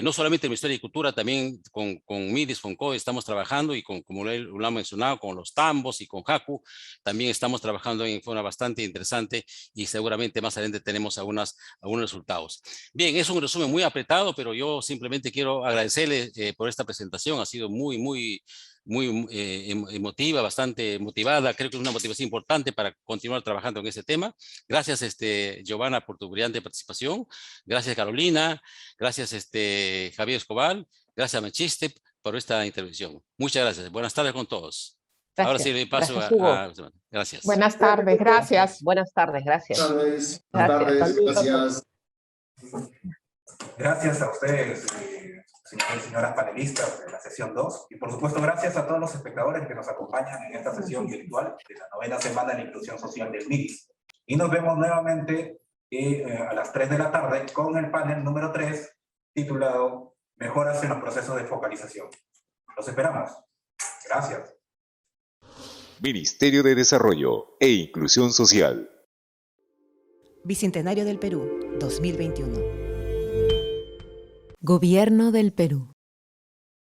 no solamente en el Ministerio de Agricultura, también con MIDIS, con COE estamos trabajando y como lo han mencionado, con los tambos y con JACU, también estamos trabajando en forma bastante interesante y seguramente más adelante tenemos algunos resultados. Bien, es un resumen muy apretado, pero yo simplemente quiero agradecerle por esta presentación, ha sido muy emotiva, bastante motivada. Creo que es una motivación importante para continuar trabajando en este tema. Gracias, Giovanna, por tu brillante participación. Gracias, Carolina. Gracias, Javier Escobar. Gracias, Machiste, por esta intervención. Muchas gracias. Buenas tardes con todos. Gracias. Ahora sí le paso Gracias, gracias. Buenas tardes, gracias. Buenas tardes, gracias. Buenas tardes, gracias. Gracias a ustedes, señores y señoras panelistas de la sesión 2, y por supuesto gracias a todos los espectadores que nos acompañan en esta sesión virtual de la 9ª semana de la inclusión social del MIDIS. Y nos vemos nuevamente a las 3 de la tarde con el panel número 3, titulado Mejoras en los procesos de focalización. Los esperamos. Gracias. Ministerio de Desarrollo e Inclusión Social. Bicentenario del Perú, 2021. Gobierno del Perú.